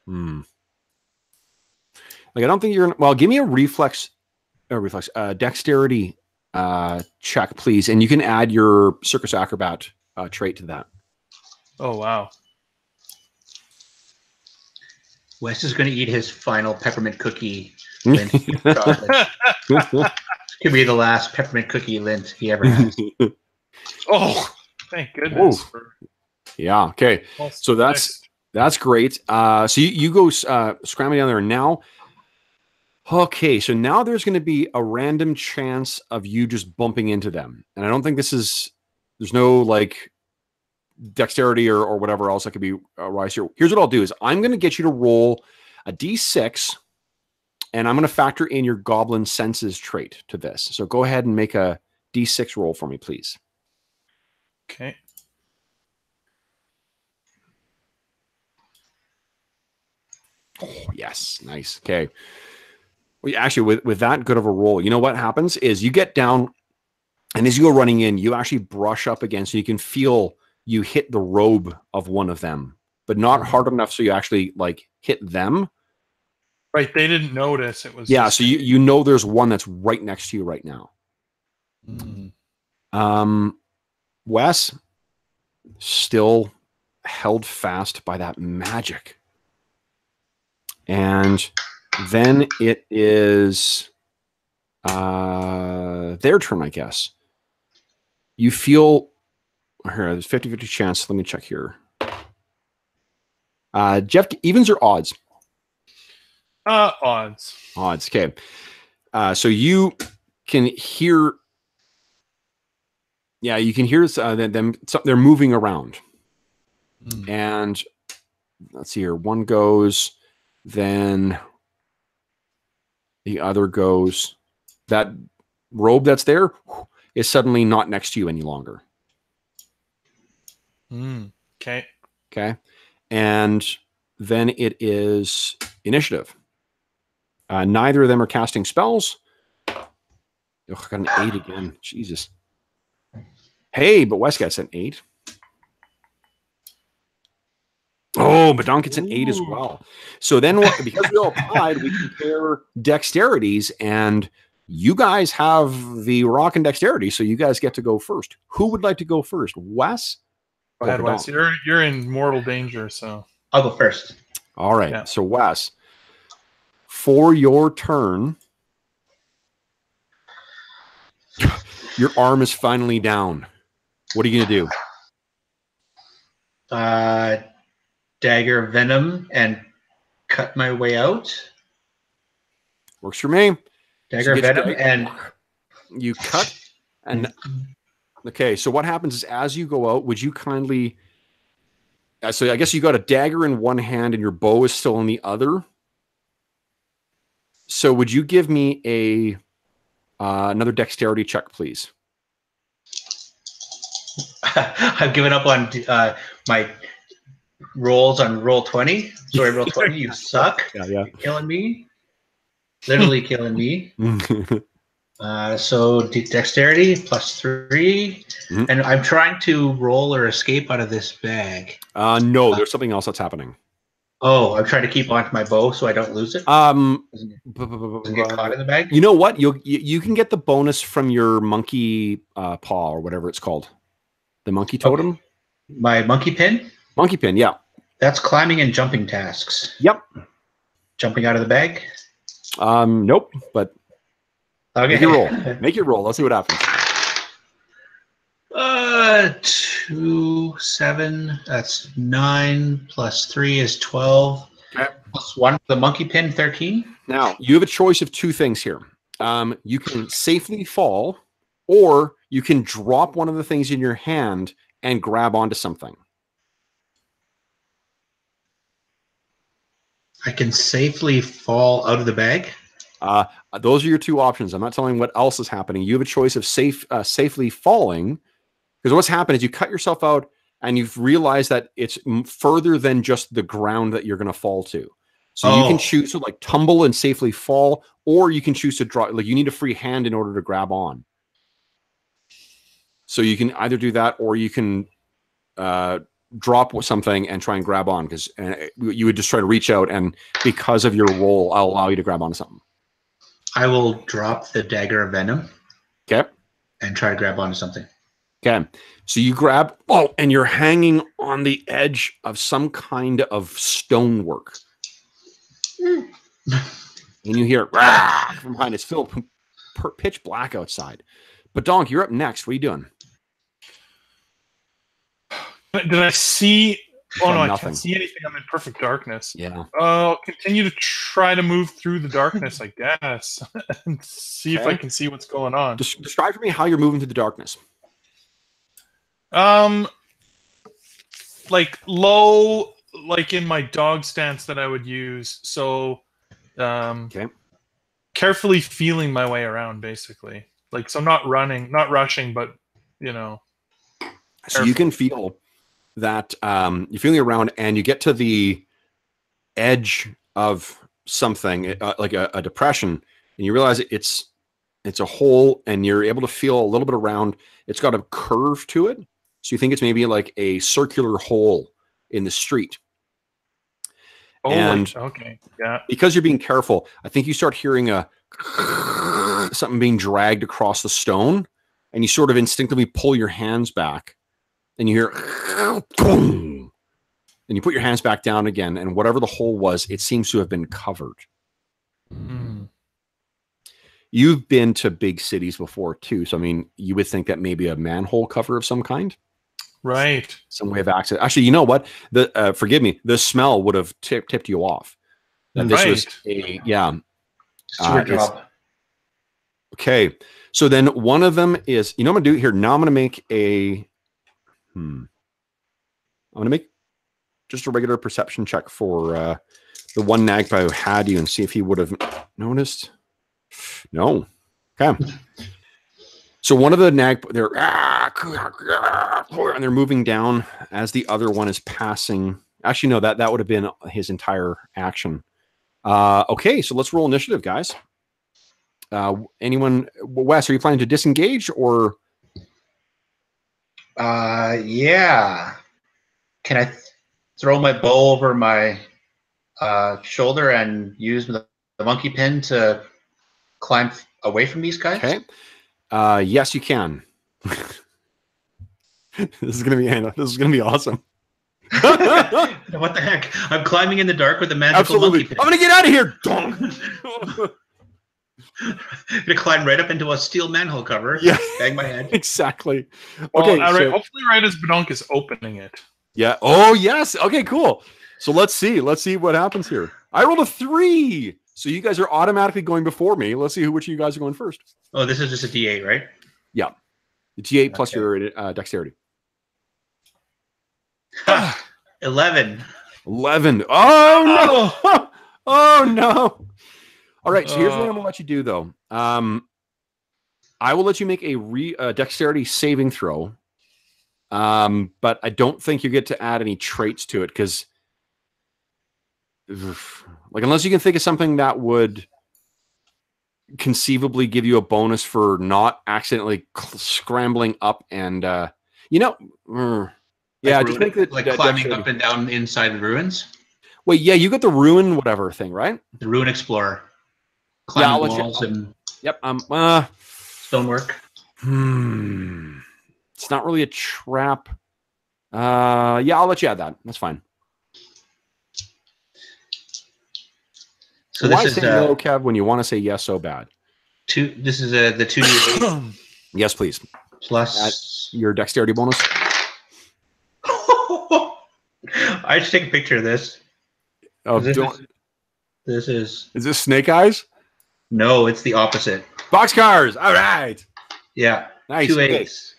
Like, I don't think you're... Well, give me a dexterity check, please. And you can add your circus acrobat trait to that. Oh, wow. Wes is going to eat his final peppermint cookie lint chocolate. Could be the last peppermint cookie lint he ever has. Oh, thank goodness. Yeah. Okay. So that's great. So you go scrambling down there now. Okay. So now there's going to be a random chance of you just bumping into them, and I don't think there's no like dexterity or whatever else that could be rise here. Here's what I'll do is I'm going to get you to roll a d6, and I'm going to factor in your goblin senses trait to this. So go ahead and make a d6 roll for me, please. Okay. Oh, yes. Nice. Okay. Well, actually, with that good of a roll, you know what happens is you get down, and as you go running in, you actually brush up again, so you can feel you hit the robe of one of them, but not hard enough so you actually like hit them. Right. They didn't notice it was. Yeah. So you know there's one that's right next to you right now. Mm-hmm. Wes still held fast by that magic. And then it is their turn, I guess. You feel here, there's 50-50 chance. Let me check here. Jeff, evens or odds? Odds. Odds. Okay. So you can hear. Yeah, you can hear them. They're moving around, and let's see here. One goes, then the other goes. That robe that's there is suddenly not next to you any longer. Okay. Okay. And then it is initiative. Neither of them are casting spells. Ugh, I got an 8 again. Jesus. Hey, but Wes gets an 8. Oh, Badonk gets an 8 as well. So then, because we all tied, we compare dexterities, and you guys have the rock and dexterity, so you guys get to go first. Who would like to go first? Wes? Go ahead, Wes. You're in mortal danger, so I'll go first. All right. Yeah. So Wes, for your turn, your arm is finally down. What are you going to do? Dagger venom and cut my way out. Works for me. Dagger venom and you cut and okay. So what happens is as you go out, would you kindly? So I guess you got a dagger in one hand and your bow is still in the other. So would you give me a Another dexterity check, please. I've given up on my rolls on roll 20. Sorry, roll 20. You suck. Yeah. You're killing me. Literally killing me. So dexterity +3, and I'm trying to roll or escape out of this bag. No, there's something else that's happening. Oh, I'm trying to keep onto my bow so I don't lose it. Doesn't get caught in the bag. You know what? You can get the bonus from your monkey paw or whatever it's called. The monkey totem. Okay. My monkey pin. Monkey pin, yeah. That's climbing and jumping tasks. Yep. Jumping out of the bag. Nope. But okay. Make your roll. Make your roll. Let's see what happens. 2, 7. That's 9 +3 is 12. Okay. +1 for the monkey pin, 13. Now you have a choice of two things here. You can safely fall, or you can drop one of the things in your hand and grab onto something. I can safely fall out of the bag. Those are your two options. I'm not telling what else is happening. You have a choice of safely falling, because what's happened is you cut yourself out and you've realized that it's further than just the ground that you're going to fall to. So you can choose to like tumble and safely fall, or you can choose to drop. Like you need a free hand in order to grab on. So you can either do that, or you can drop something and try and grab on, because you would just try to reach out, and because of your roll, I'll allow you to grab onto something. I will drop the dagger of venom. Okay. And try to grab onto something. Okay. So you grab, and you're hanging on the edge of some kind of stonework. And you hear from behind. It's filled pitch black outside. But Donk, you're up next. What are you doing? Did I see? Oh no, nothing. I can't see anything. I'm in perfect darkness. Yeah. I'll continue to try to move through the darkness, I guess, and see if I can see what's going on. Describe for me how you're moving through the darkness. Like low, like in my dog stance that I would use. So, carefully feeling my way around, basically. Like, so not running, not rushing, but you know. So you can feel that you're feeling around, and you get to the edge of something like a depression, and you realize it's a hole, and you're able to feel a little bit around. It's got a curve to it, so you think it's maybe like a circular hole in the street. Oh, and okay, yeah. Because you're being careful, I think you start hearing something being dragged across the stone, and you sort of instinctively pull your hands back. And you hear, and you put your hands back down again, and whatever the hole was, it seems to have been covered. You've been to big cities before too, so I mean, you would think that maybe a manhole cover of some kind, right? Some way of access. Actually, you know what? Forgive me. The smell would have tipped you off. That this was a sewer job. Okay, so then one of them is. You know what I'm gonna do here? Now I'm gonna make a. I'm going to make just a regular perception check for the one Nagpie who had you, and see if he would have noticed. No. Okay. So one of the they're and they're moving down as the other one is passing. Actually, no, that would have been his entire action. Okay, so let's roll initiative, guys. Anyone? Wes, are you planning to disengage or? Yeah. Can I throw my bow over my shoulder and use the monkey pin to climb away from these guys? Okay. Yes, you can. This is gonna be awesome. What the heck? I'm climbing in the dark with a magical monkey pin. I'm gonna get out of here. I'm gonna climb right up into a steel manhole cover. Yeah, bang my head. Exactly. Okay, well, so, hopefully, right as Badonk is opening it. Yeah. Oh yes. Okay. Cool. So let's see what happens here. I rolled a 3, so you guys are automatically going before me. Let's see which of you guys are going first. Oh, this is just a D8, right? Yeah, the D8 plus your dexterity. 11. 11. Oh no! Oh no! All right, so here's what I'm going to let you do, though. I will let you make a dexterity saving throw. But I don't think you get to add any traits to it because, like, unless you can think of something that would conceivably give you a bonus for not accidentally scrambling up and, yeah, just make it like climbing up and down inside the ruins. Wait, yeah, you got the ruin whatever thing, right? The ruin explorer. Climbing walls and yep. stonework. It's not really a trap. Yeah, I'll let you add that. That's fine. So why this is say no, Kev, when you want to say yes so bad? This is the 2d8. Yes, please. Plus your dexterity bonus. I should take a picture of this. Oh, this is this Snake Eyes? No, it's the opposite. Boxcars. All right. Yeah. Nice. 2 Okay. 8s.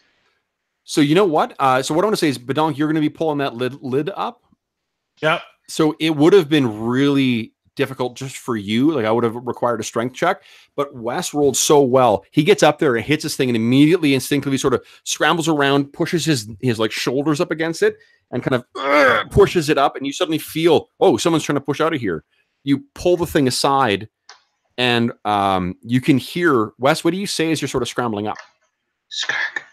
So you know what? So what I want to say is, Badonk, you're going to be pulling that lid up. Yeah. So it would have been really difficult just for you. Like I would have required a strength check, but Wes rolled so well. He gets up there and hits this thing and immediately instinctively sort of scrambles around, pushes his like shoulders up against it and kind of pushes it up. And you suddenly feel, oh, someone's trying to push out of here. You pull the thing aside and you can hear, Wes, what do you say as you're sort of scrambling up? Skirk.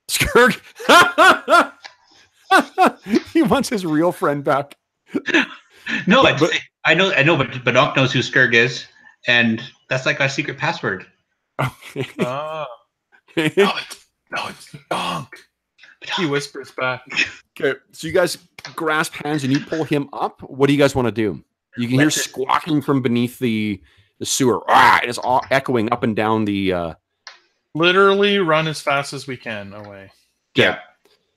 Skirk. He wants his real friend back. No, I know, but Badonk knows who Skirk is, and that's like our secret password. Okay. No, it's Badonk. He whispers back. Okay, so you guys grasp hands and you pull him up. What do you guys want to do? You can hear squawking from beneath the sewer. And it's all echoing up and down the... Literally run as fast as we can away. Yeah.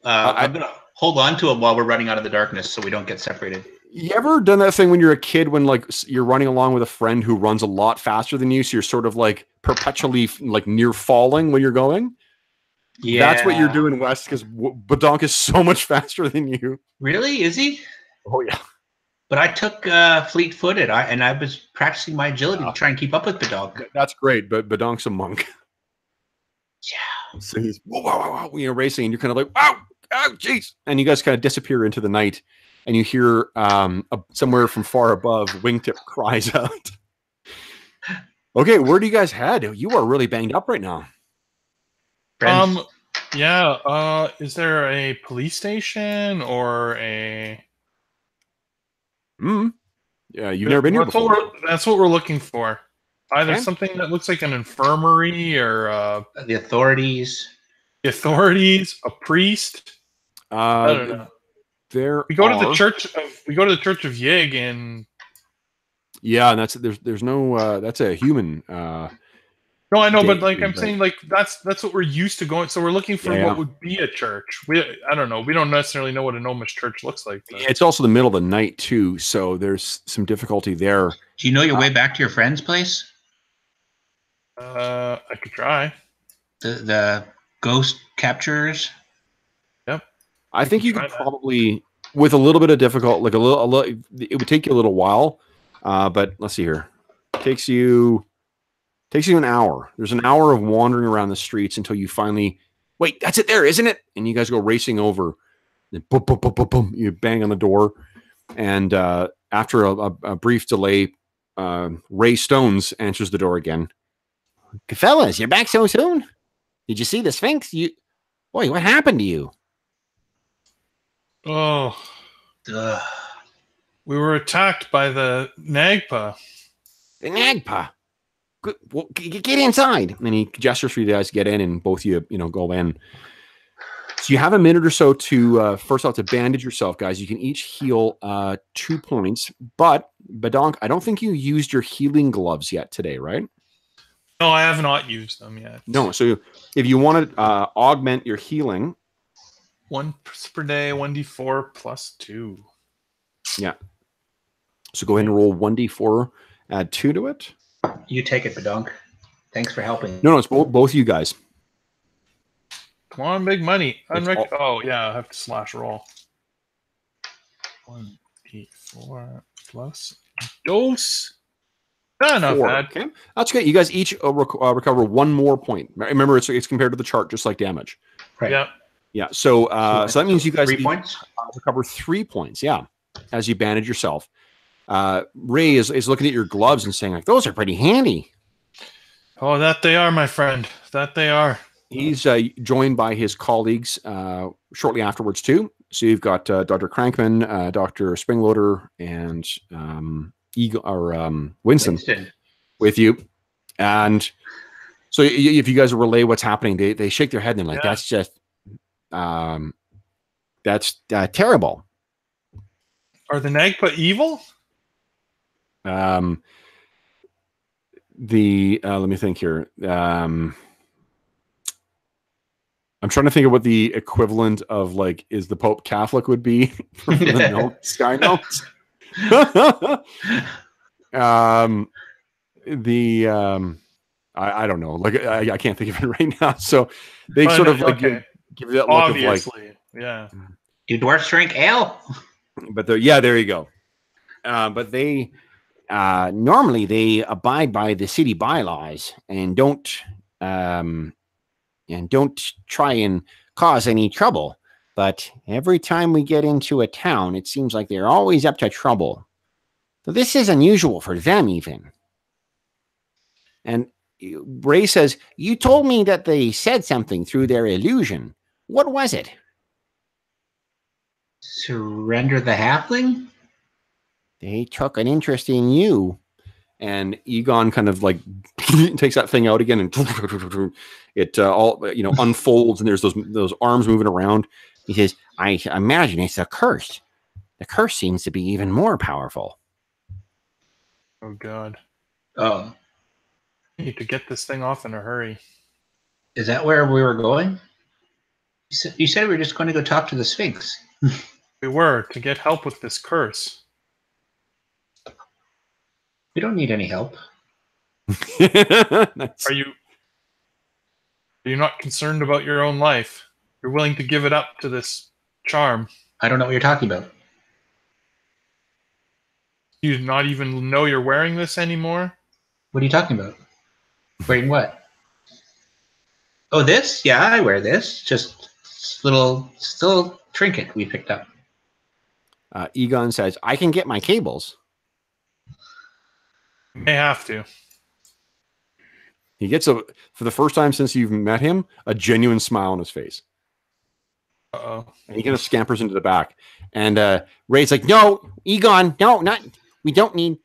I'm going to hold on to him while we're running out of the darkness so we don't get separated. You ever done that thing when you're a kid when like you're running along with a friend who runs a lot faster than you, so you're sort of like perpetually like near falling when you're going? Yeah. That's what you're doing, Wes, because Badonk is so much faster than you. Really? Is he? Oh, yeah. But I took fleet-footed, and I was practicing my agility to try and keep up with Badonk. That's great, but Badonk's a monk. Yeah. So he's racing, and you're kind of like, wow, oh, jeez. And you guys kind of disappear into the night, and you hear somewhere from far above, Wingtip cries out. Okay, where do you guys head? You are really banged up right now. Friends? Yeah. Is there a police station or a? Yeah, you've never been here before. That's what we're looking for. Either something that looks like an infirmary or the authorities. The authorities, a priest. I don't know. We go to the church of Yig, and yeah, and that's there's no that's a human. No, I know, but like I'm saying, like that's what we're used to going. So we're looking for what would be a church. I don't know. We don't necessarily know what a gnomish church looks like. But. It's also the middle of the night too, so there's some difficulty there. Do you know your way back to your friend's place? I could try. The ghost capturers. Yep. I think you could probably, with a little bit of difficult, like a little, it would take you a little while. But let's see here. Takes you an hour. There's an hour of wandering around the streets until you finally, wait, that's it there, isn't it? And you guys go racing over. Then boom, boom, boom, boom, boom. You bang on the door. And after a brief delay, Ray Stones answers the door again. Fellas, you're back so soon? Did you see the Sphinx? Boy, what happened to you? Oh. We were attacked by the Nagpa. The Nagpa? Well, get inside. And he gestures for you guys to get in, and both you go in. So you have a minute or so to first off to bandage yourself, guys. You can each heal 2 points, but Badonk, I don't think you used your healing gloves yet today, right? No, I have not used them yet. No, so if you want to augment your healing, 1 per day, 1d4 plus 2. Yeah. So go ahead and roll 1d4, add 2 to it. You take it, Badonk. Thanks for helping. No, it's both of you guys. Come on, big money. Oh, yeah, I have to slash roll. 1d4 plus dose. Not 4. bad. Okay, that's good. You guys each recover 1 more point. Remember, it's compared to the chart, just like damage. Right. Yeah. Yeah. So so that means you guys 3 points. recover 3 points. Yeah, as you bandage yourself. Ray is looking at your gloves and saying, like, those are pretty handy. Oh, that they are, my friend. That they are. He's joined by his colleagues shortly afterwards, too. So you've got Dr. Crankman, Dr. Springloader, and Winston with you. And so if you guys relay what's happening, they shake their head and they're like, that's just, that's terrible. Are the Nagpa evil? Let me think here. I'm trying to think of what the equivalent of, like, is the Pope Catholic would be from the Sky Notes. I don't know. Like, I can't think of it right now. So they sort of like give that look Obviously, of, like, yeah. Do dwarfs drink ale? But there you go. But they normally they abide by the city bylaws and don't try and cause any trouble. But every time we get into a town, it seems like they're always up to trouble. So this is unusual for them, even. And Ray says, you told me that they said something through their illusion. What was it? Surrender the halfling? They took an interest in you. And Egon kind of like takes that thing out again, and it all unfolds, and there's those arms moving around. He says, I imagine it's a curse. The curse seems to be even more powerful. Oh, God. Oh. I need to get this thing off in a hurry. Is that where we were going? You said we were just going to go talk to the Sphinx. We were, to get help with this curse. We don't need any help. Are you not concerned about your own life? You're willing to give it up to this charm. I don't know what you're talking about. You do not even know you're wearing this anymore? What are you talking about? Wearing what? Oh, this? Yeah, I wear this. Just little trinket we picked up. Egon says, I can get my cables. You may have to. He gets for the first time since you've met him, a genuine smile on his face. Uh-oh. And he kind of scampers into the back. And Ray's like, no, Egon, no, we don't need,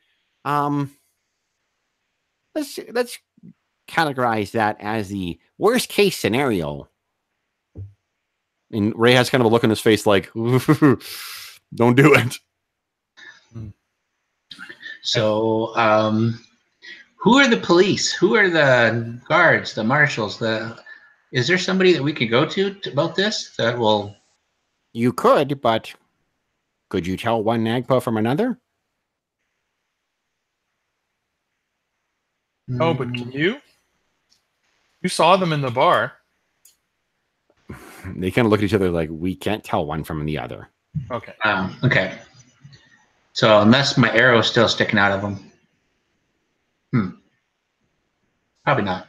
let's categorize that as the worst case scenario. And Ray has kind of a look on his face like, don't do it. So, who are the police? Who are the guards, the marshals? Is there somebody that we could go to about this that will... You could, but could you tell one Nagpa from another? Oh, but can you? You saw them in the bar. They kind of look at each other like, we can't tell one from the other. Okay. Okay. So unless my arrow is still sticking out of them. Probably not.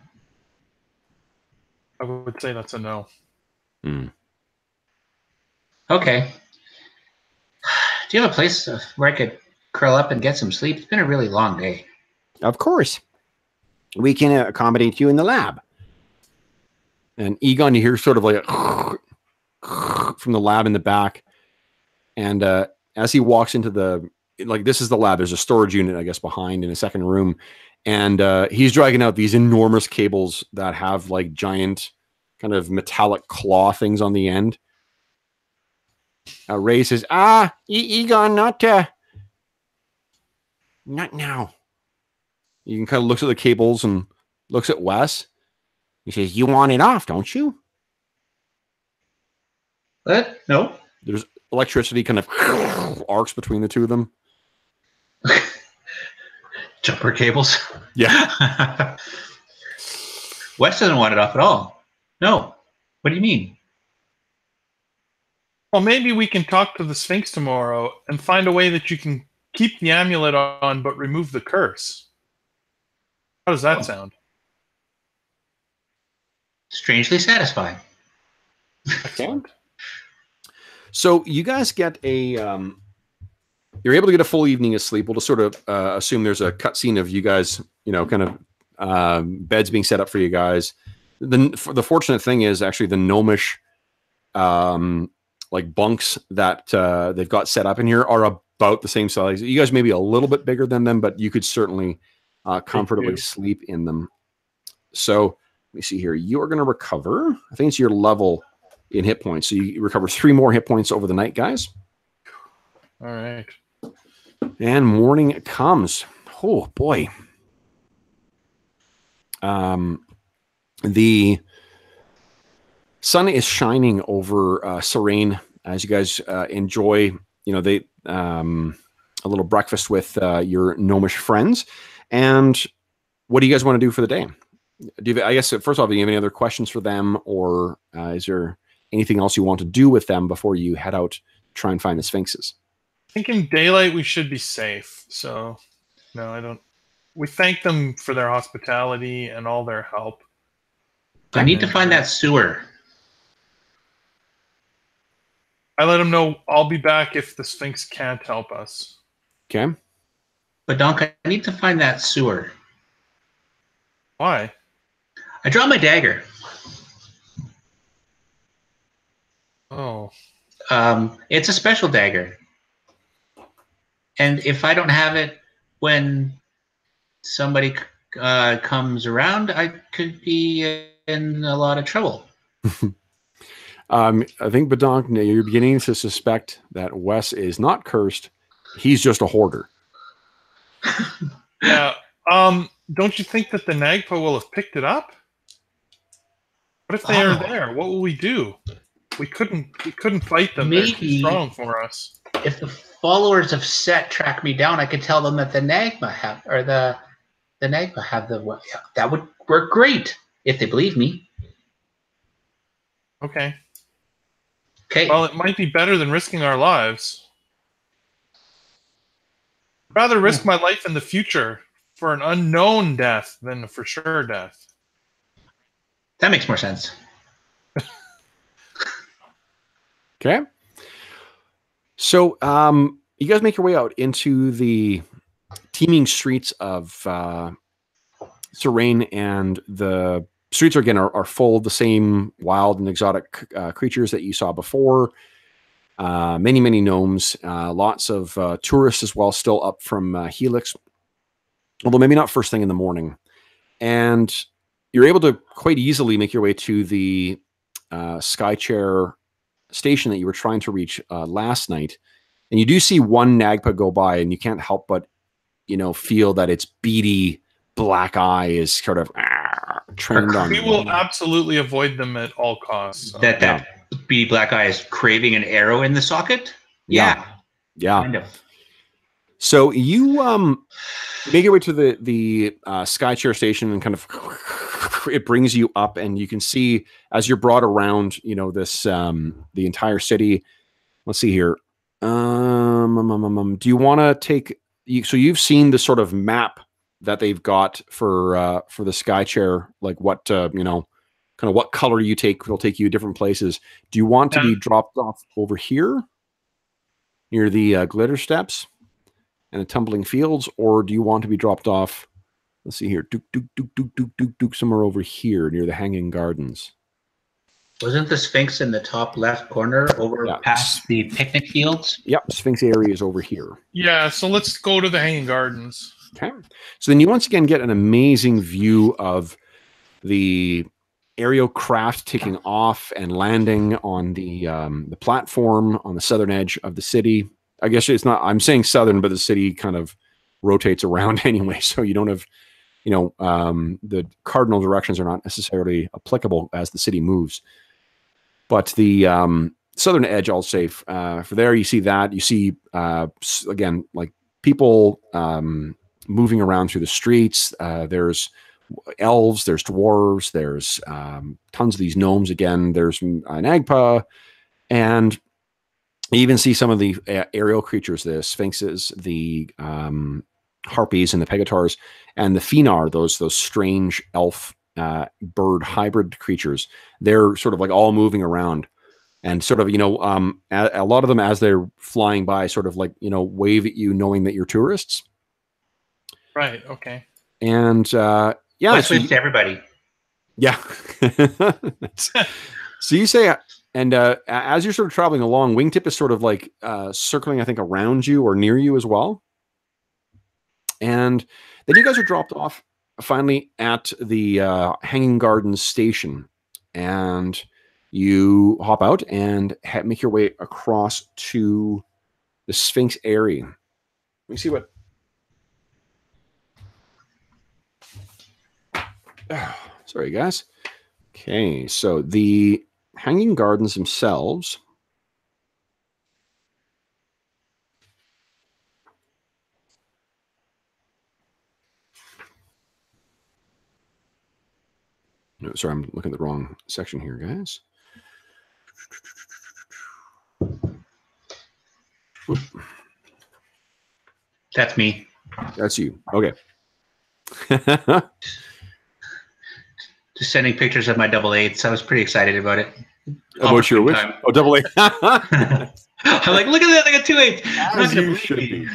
I would say that's a no. Okay. Do you have a place where I could curl up and get some sleep? It's been a really long day. Of course. We can accommodate you in the lab. And Egon, you hear sort of like a from the lab in the back. And as he walks into this is the lab. There's a storage unit, I guess, behind in a second room. And he's dragging out these enormous cables that have like giant kind of metallic claw things on the end. Ray says, Egon, not now. Egon kind of looks at the cables and looks at Wes. He says, you want it off, don't you? What? No. There's electricity kind of arcs between the two of them. Jumper cables. Yeah. Wes doesn't want it off at all. No. What do you mean? Well, maybe we can talk to the Sphinx tomorrow and find a way that you can keep the amulet on but remove the curse. How does that sound? Strangely satisfying. Excellent. So you guys get a, you're able to get a full evening of sleep. We'll just sort of assume there's a cutscene of you guys, kind of beds being set up for you guys. The fortunate thing is actually the gnomish, like bunks that they've got set up in here are about the same size. You guys may be a little bit bigger than them, but you could certainly comfortably sleep in them. So let me see here. You're going to recover. I think it's your level in hit points. So you recover 3 more hit points over the night, guys. All right. And morning comes. Oh, boy. The sun is shining over Serene as you guys enjoy, a little breakfast with your gnomish friends. And what do you guys want to do for the day? I guess, first off, do you have any other questions for them, or is there anything else you want to do with them before you head out to try and find the Sphinxes? I think in daylight we should be safe. So, no, I don't. We thank them for their hospitality and all their help. I need to find that sewer. I let them know I'll be back if the Sphinx can't help us. Okay. But Donk, I need to find that sewer. Why? I draw my dagger. Oh. It's a special dagger. And if I don't have it when somebody comes around, I could be in a lot of trouble. I think, Badonk, you're beginning to suspect that Wes is not cursed. He's just a hoarder. Yeah. Don't you think that the Nagpa will have picked it up? What if they are there? What will we do? We couldn't fight them. They're too strong for us. If the followers of Set track me down, I could tell them that the Nagma have, or the Nagma have the. That would work great if they believe me. Okay. Okay. Well, it might be better than risking our lives. I'd rather risk my life in the future for an unknown death than a for sure death. That makes more sense. Okay. So you guys make your way out into the teeming streets of Serene, and the streets are full of the same wild and exotic creatures that you saw before. Many gnomes, lots of tourists as well, still up from Helix, although maybe not first thing in the morning. And you're able to quite easily make your way to the Skychair station that you were trying to reach last night. And you do see one Nagpa go by, and you can't help but, feel that its beady black eye is sort of trained on. We will absolutely avoid them at all costs. So. That beady black eye is craving an arrow in the socket? Yeah. Kind of. So you make your way to the Skychair station, and kind of it brings you up, and you can see as you're brought around, this the entire city. Let's see here. Do you want to take? So you've seen the sort of map that they've got for the Skychair, like what kind of what color you take will take you to different places. Do you want to be dropped off over here near the glitter steps and the tumbling fields, or do you want to be dropped off? Let's see here, somewhere over here near the Hanging Gardens. Wasn't the Sphinx in the top left corner past the picnic fields? Yep, Sphinx area is over here. Yeah, so let's go to the Hanging Gardens. Okay. So then you once again get an amazing view of the aerial craft taking off and landing on the platform on the southern edge of the city. I guess it's not, I'm saying southern, but the city kind of rotates around anyway. So you don't have, the cardinal directions are not necessarily applicable as the city moves. But the southern edge, I'll say, for there, you see that. You see, again, like people moving around through the streets. There's elves, there's dwarves, there's tons of these gnomes again. There's an Agpa, and you even see some of the aerial creatures, the sphinxes, the harpies and the pegatars, and the Finar, those strange elf bird hybrid creatures. They're sort of like all moving around, and sort of, a lot of them, as they're flying by, sort of like, wave at you, knowing that you're tourists. Right. Okay. And yeah, Let's wave to everybody. Yeah. So you say, and as you're sort of traveling along, Wingtip is sort of like circling, I think, around you or near you as well. And then you guys are dropped off finally at the Hanging Gardens station, and you hop out and make your way across to the Sphinx area. Let me see what. Sorry, guys. Okay, so the Hanging Gardens themselves. No, sorry, I'm looking at the wrong section here, guys. Oop. That's me. That's you. Okay. Just sending pictures of my double eights. I was pretty excited about it. About your which? Oh, double eight. I'm like, look at that! I got 2 8s. As you should be.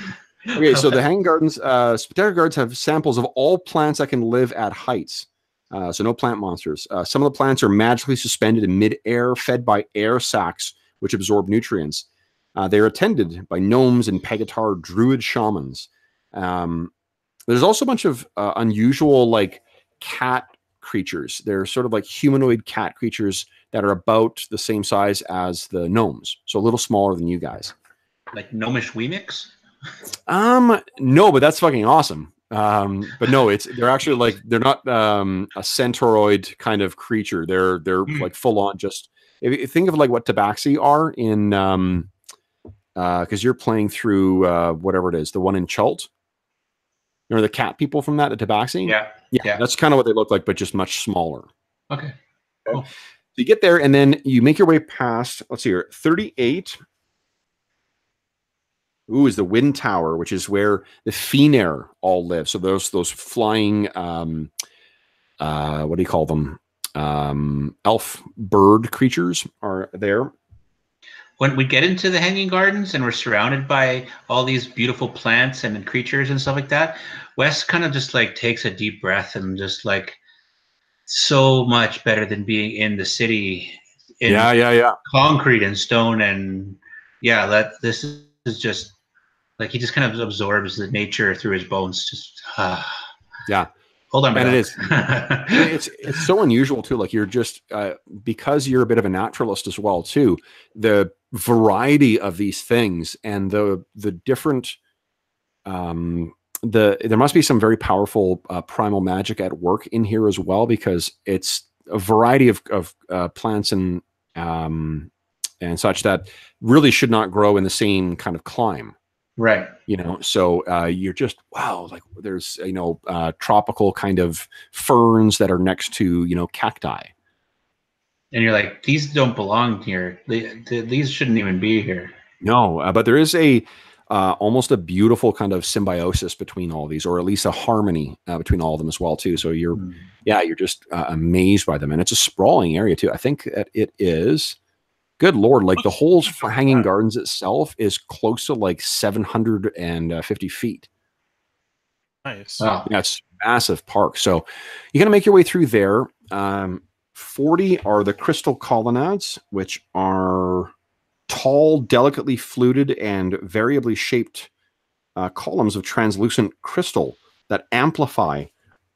Okay, so the Hanging Gardens, Spectacular Gardens have samples of all plants that can live at heights. So no plant monsters. Some of the plants are magically suspended in mid-air, fed by air sacs, which absorb nutrients. They are attended by gnomes and pegatar druid shamans. There's also a bunch of unusual, like, cat creatures. They're sort of like humanoid cat creatures that are about the same size as the gnomes, so a little smaller than you guys. Like gnomish Weemix? No, but that's fucking awesome. But no, they're actually like, they're not a centauroid kind of creature. They're like full on, just if you think of like what tabaxi are in because you're playing through whatever it is, the one in Chult. Remember the cat people from that, the tabaxi? Yeah. That's kind of what they look like, but just much smaller. Okay. Cool. So you get there, and then you make your way past, let's see here, 38. Ooh, is the Wind Tower, which is where the Finar all live. So those flying, what do you call them? Elf bird creatures are there. When we get into the Hanging Gardens and we're surrounded by all these beautiful plants and creatures and stuff like that, Wes kind of just like takes a deep breath and just like, so much better than being in the city. In concrete and stone, and this is just like, he just kind of absorbs the nature through his bones. Just yeah. Hold on, and it is. It's so unusual too. Like, you're just because you're a bit of a naturalist as well too. The variety of these things and the different. There must be some very powerful primal magic at work in here as well, because it's a variety of plants and such that really should not grow in the same kind of climate. Right. So you're just, wow, like there's, tropical kind of ferns that are next to, cacti. And you're like, these don't belong here. These shouldn't even be here. No, but there is almost a beautiful kind of symbiosis between all of these, or at least a harmony between all of them as well too. So you're just amazed by them. And it's a sprawling area too. I think that it is, good Lord, like the whole Hanging Gardens itself is close to like 750 feet. Nice. Wow. Yeah, it's a massive park. So you're going to make your way through there. 40 are the crystal colonnades, which are tall, delicately fluted, and variably shaped columns of translucent crystal that amplify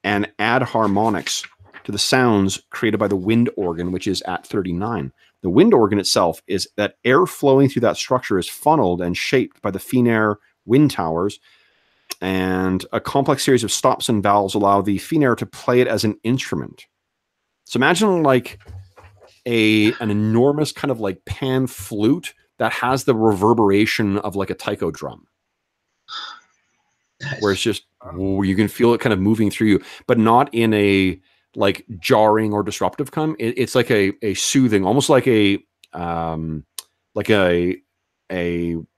and add harmonics to the sounds created by the wind organ, which is at 39. The wind organ itself is that air flowing through that structure is funneled and shaped by the Finar wind towers, and a complex series of stops and valves allow the Finar to play it as an instrument. So imagine like an enormous kind of like pan flute that has the reverberation of like a taiko drum. Nice. Where it's just, you can feel it kind of moving through you, but not in a like jarring or disruptive kind. It's like a soothing, almost like a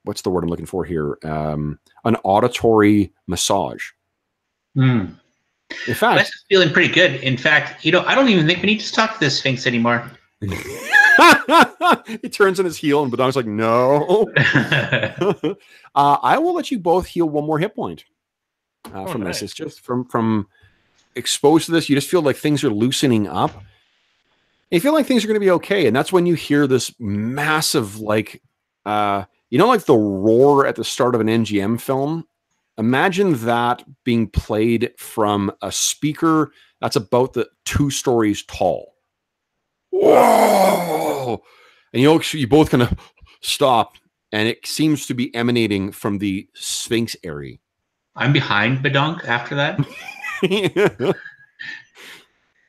what's the word I'm looking for here? An auditory massage. Mm. In fact, Wes is feeling pretty good. In fact, I don't even think we need to talk to this Sphinx anymore. he turns on his heel, and Badong's like, "No." I will let you both heal one more hit point from nice. this. It's just from exposed to this, you just feel like things are loosening up. You feel like things are going to be okay, and that's when you hear this massive, like, like the roar at the start of an NGM film. Imagine that being played from a speaker that's about 2 stories tall. Whoa! And you both kind of stop, and it seems to be emanating from the Sphinx area. I'm behind Badonk after that.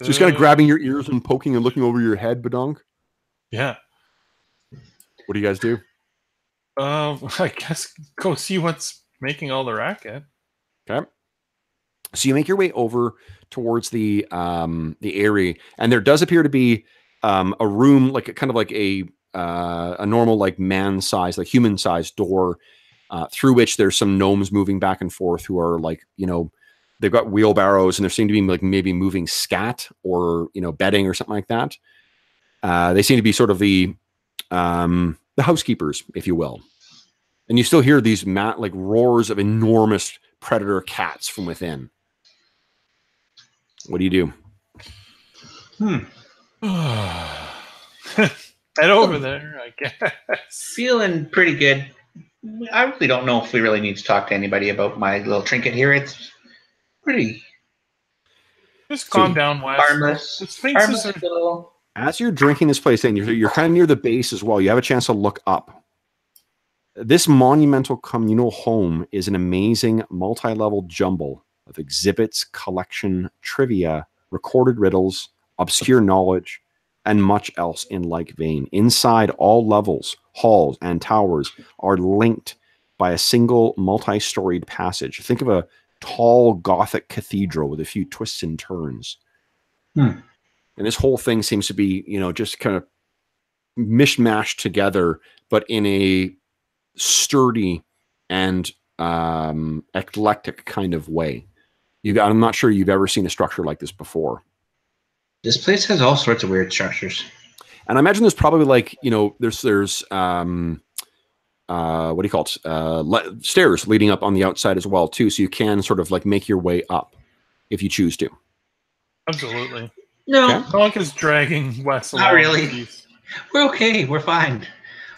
So he's kind of grabbing your ears and poking and looking over your head, Badonk. Yeah. What do you guys do? I guess go see what's making all the racket. Okay. So you make your way over towards the area, and there does appear to be a room, like kind of like a normal, like man-sized, like human-sized door, through which there's some gnomes moving back and forth who are like, they've got wheelbarrows, and there seem to be like maybe moving scat or bedding or something like that. They seem to be sort of the housekeepers, if you will. And you still hear these like roars of enormous predator cats from within. What do you do? Head over there, I guess. Feeling pretty good. I really don't know if we really need to talk to anybody about my little trinket here. It's pretty just calm down, Wes. Harmless. The Sphinxes are little. As you're drinking this place in, you're kind of near the base as well. You have a chance to look up. This monumental communal home is an amazing multi-level jumble of exhibits, collection, trivia, recorded riddles, obscure knowledge, and much else in like vein. Inside, all levels, halls, and towers are linked by a single multi-storied passage. Think of a tall Gothic cathedral with a few twists and turns. And this whole thing seems to be, just kind of mishmashed together, but in a sturdy and eclectic kind of way. I'm not sure you've ever seen a structure like this before. This place has all sorts of weird structures. And I imagine there's probably like, there's what do you call it? Stairs leading up on the outside as well too. So you can sort of like make your way up if you choose to. Absolutely. No. Donk is dragging Wes along. Not really. We're okay. We're fine.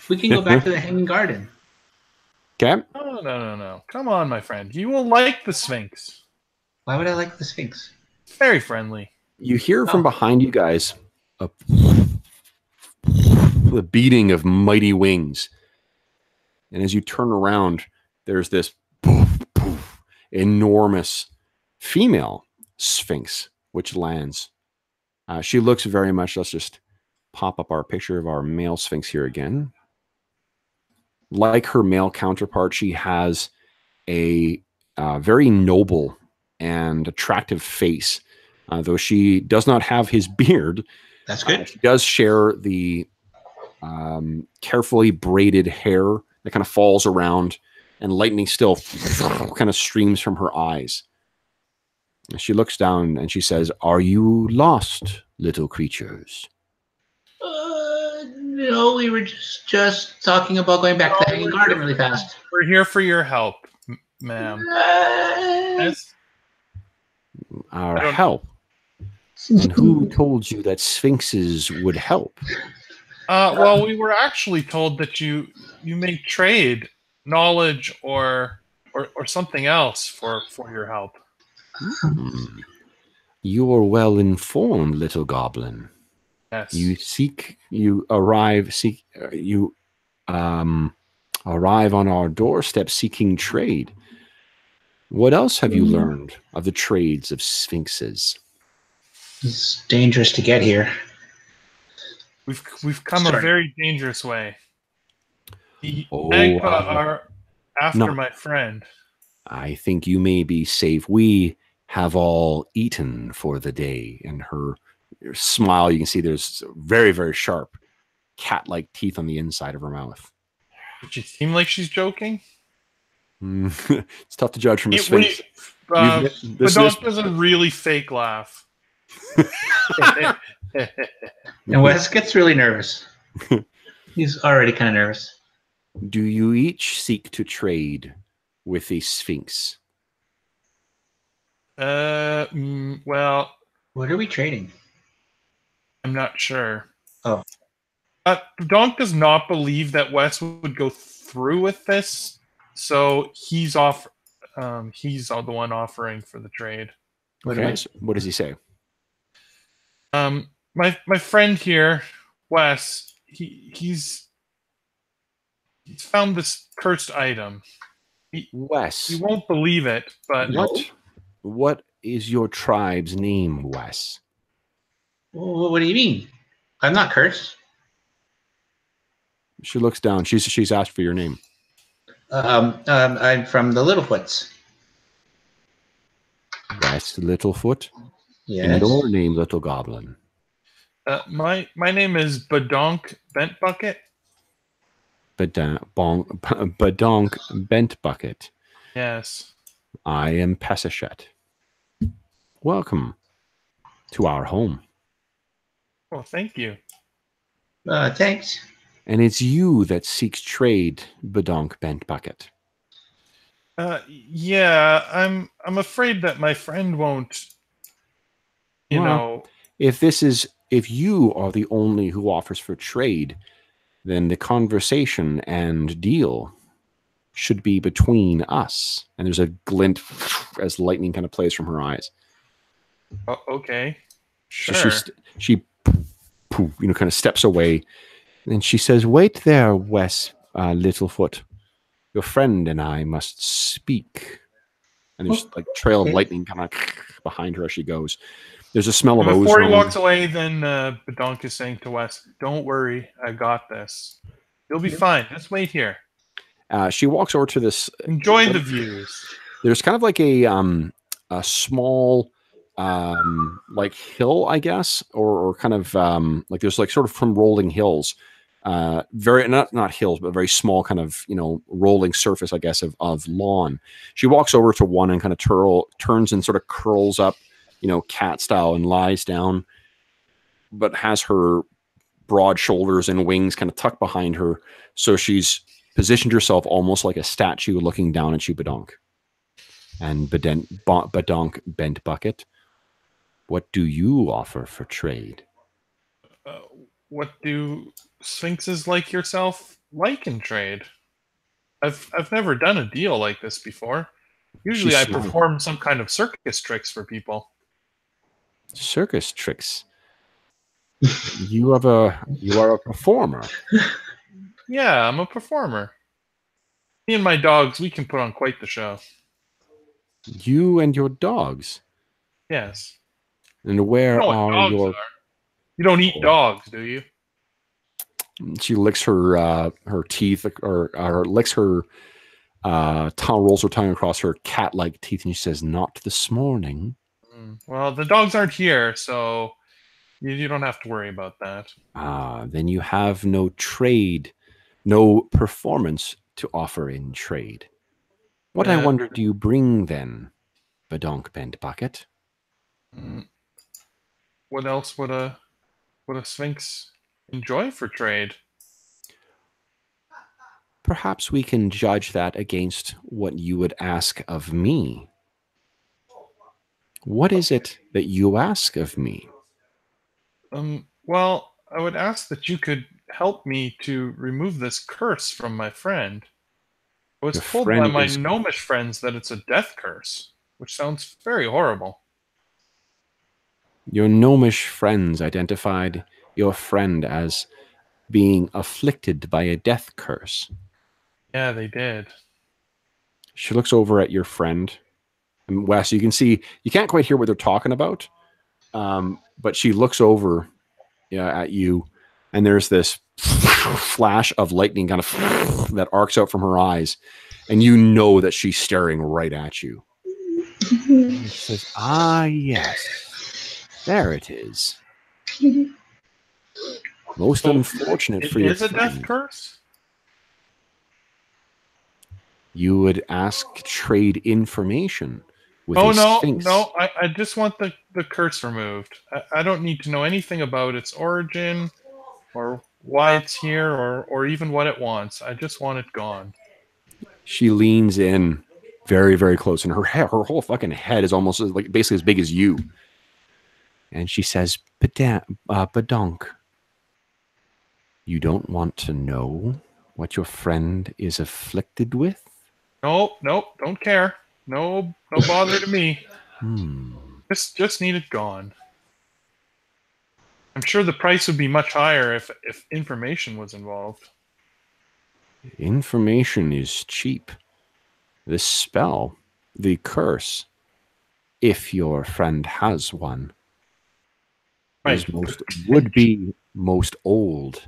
We can go back to the Hanging Garden. Okay. Oh, no. Come on, my friend. You will like the Sphinx. Why would I like the Sphinx? Very friendly. You hear from behind you guys the beating of mighty wings. And as you turn around, there's this enormous female Sphinx, which lands. She looks very much, let's just pop up our picture of our male Sphinx here again. Like her male counterpart, she has a very noble and attractive face, though she does not have his beard. That's good. She does share the carefully braided hair that kind of falls around, and lightning still kind of streams from her eyes. She looks down and she says, "Are you lost, little creatures?" No, we were just talking about going back to the Hanging Garden really fast. We're here for your help, ma'am. Yes? Our help? And who told you that sphinxes would help? Well, we were actually told that you may trade knowledge or something else for your help. You are well informed, little goblin. Yes. You arrive on our doorstep seeking trade. What else have you learned of the trades of sphinxes? It's dangerous to get here. We've come a very dangerous way. The Agpa are after my friend. I think you may be safe. We have all eaten for the day. And her smile, you can see there's very, very sharp cat-like teeth on the inside of her mouth. Did she seem like she's joking? It's tough to judge from a It, Sphinx. Badonk does a really fake laugh. And Wes gets really nervous. He's already kind of nervous. Do you each seek to trade with the Sphinx? Well, What are we trading? I'm not sure. Oh. Donk does not believe that Wes would go through with this, so he's the one offering for the trade. Okay. So what does he say? My friend here, Wes, he's found this cursed item. Wes. You won't believe it, but What is your tribe's name, Wes? What do you mean? I'm not cursed. She looks down. She's asked for your name. I'm from the Littlefoots. Wes Littlefoot. Yes. And your name, little goblin. my name is Badonk Bent Bucket. Badonk Bent Bucket. Yes. I am Pesachet. Welcome to our home. Well, thank you. Thanks. And it's you that seeks trade, Badonk Bent Bucket. Yeah, I'm afraid that my friend won't. If you are the only who offers for trade, then the conversation and deal should be between us. And there's a glint as lightning kind of plays from her eyes. Okay. Sure. So she kind of steps away. And she says, "Wait there, Wes Littlefoot. Your friend and I must speak." And there's like trail of lightning kind of behind her as she goes. There's a smell of ozone. Before he walks away, then Badonk is saying to Wes, "Don't worry, I got this. You'll be fine. Just wait here." She walks over to this. Enjoy the views. There's kind of like a small like hill, I guess, or kind of like there's like sort of from rolling hills. Very not hills, but very small kind of rolling surface, I guess, of lawn. She walks over to one and kind of turns and sort of curls up, cat style, and lies down, but has her broad shoulders and wings kind of tucked behind her. So she's positioned herself almost like a statue looking down at you, Badonk. And Badonk Bent Bucket, what do you offer for trade? What do Sphinxes like yourself like in trade? I've never done a deal like this before. Usually I perform some kind of circus tricks for people. Circus tricks? You are a performer. Yeah, I'm a performer. Me and my dogs, we can put on quite the show. You and your dogs? Yes. And where are your... You don't eat dogs, do you? She licks her teeth, or licks her tongue, rolls her tongue across her cat-like teeth, and she says, "Not this morning." Well, the dogs aren't here, so you don't have to worry about that. Then you have no trade, no performance to offer in trade. What, I wonder, do you bring then, Badonk Bent Bucket? What else would a Sphinx enjoy for trade? Perhaps we can judge that against what you would ask of me. What is it that you ask of me? Well, I would ask that you could help me to remove this curse from my friend. I was told by my gnomish friends that it's a death curse, which sounds very horrible. Your gnomish friends identified your friend as being afflicted by a death curse. Yeah, they did. She looks over at your friend. And Wes, you can see, you can't quite hear what they're talking about, but she looks over at you, and there's this flash of lightning kind of that arcs out from her eyes, and you know that she's staring right at you. And she says, "Ah, yes. There it is. Most unfortunate for you. It is a death curse? You would ask trade information with Oh a Sphinx. no! I just want the curse removed. I don't need to know anything about its origin, or why it's here, or even what it wants. I just want it gone. She leans in very, very close, and her whole fucking head is almost like basically as big as you. And she says, Badonk, you don't want to know what your friend is afflicted with? Nope, don't care. No bother to me. Just need it gone. I'm sure the price would be much higher if information was involved. Information is cheap. This spell, the curse, if your friend has one, Right. would be most old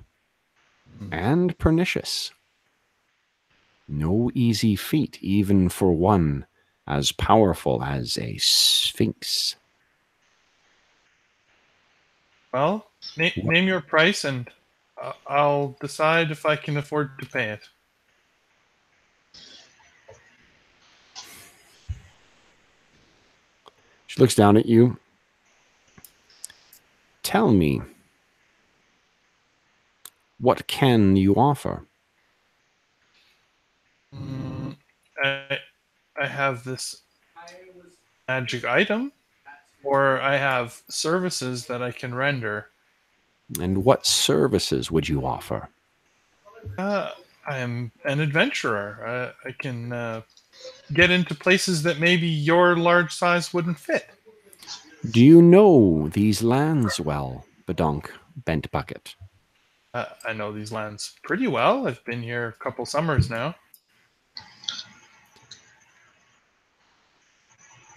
and pernicious. No easy feat, even for one as powerful as a Sphinx. Well, name your price, and I'll decide if I can afford to pay it. She looks down at you. Tell me, what can you offer? I have this magic item, or I have services that I can render. And what services would you offer? I am an adventurer. I can get into places that maybe your large size wouldn't fit. Do you know these lands well, Badonk Bent Bucket? I know these lands pretty well. I've been here a couple summers now.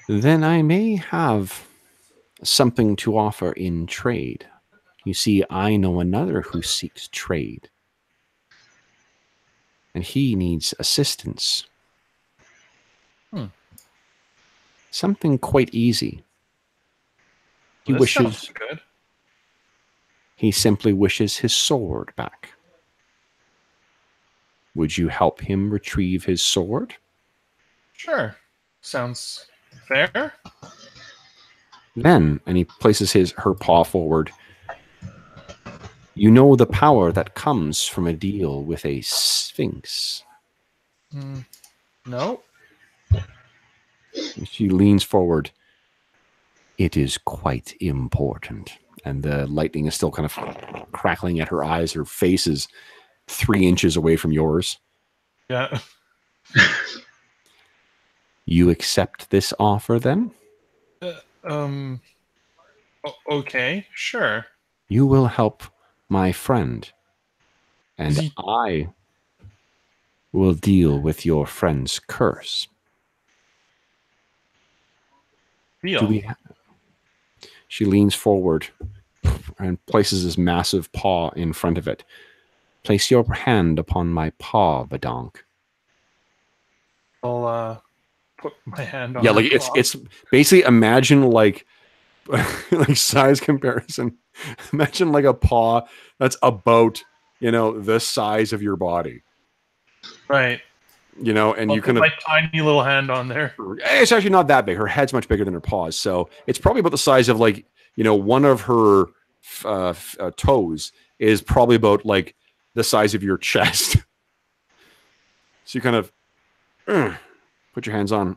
Then I may have something to offer in trade. You see, I know another who seeks trade. And he needs assistance. Something quite easy. This sounds good. He simply wishes his sword back. Would you help him retrieve his sword? Sure. Sounds fair. Then, and he places her paw forward, you know the power that comes from a deal with a Sphinx. No. She leans forward. It is quite important. And the lightning is still kind of crackling at her eyes. Her face is 3 inches away from yours. Yeah. You accept this offer then? Okay, sure. You will help my friend. And I will deal with your friend's curse. Deal. She leans forward and places his massive paw in front of it. Place your hand upon my paw, Badonk. I'll put my hand on. Yeah, like it's basically imagine like size comparison. Imagine like a paw that's about the size of your body. Right. And I'll you put kind of my tiny little hand on there. It's actually not that big. Her head's much bigger than her paws, so it's probably about the size of like one of her toes is probably about like the size of your chest. So you kind of put your hands on,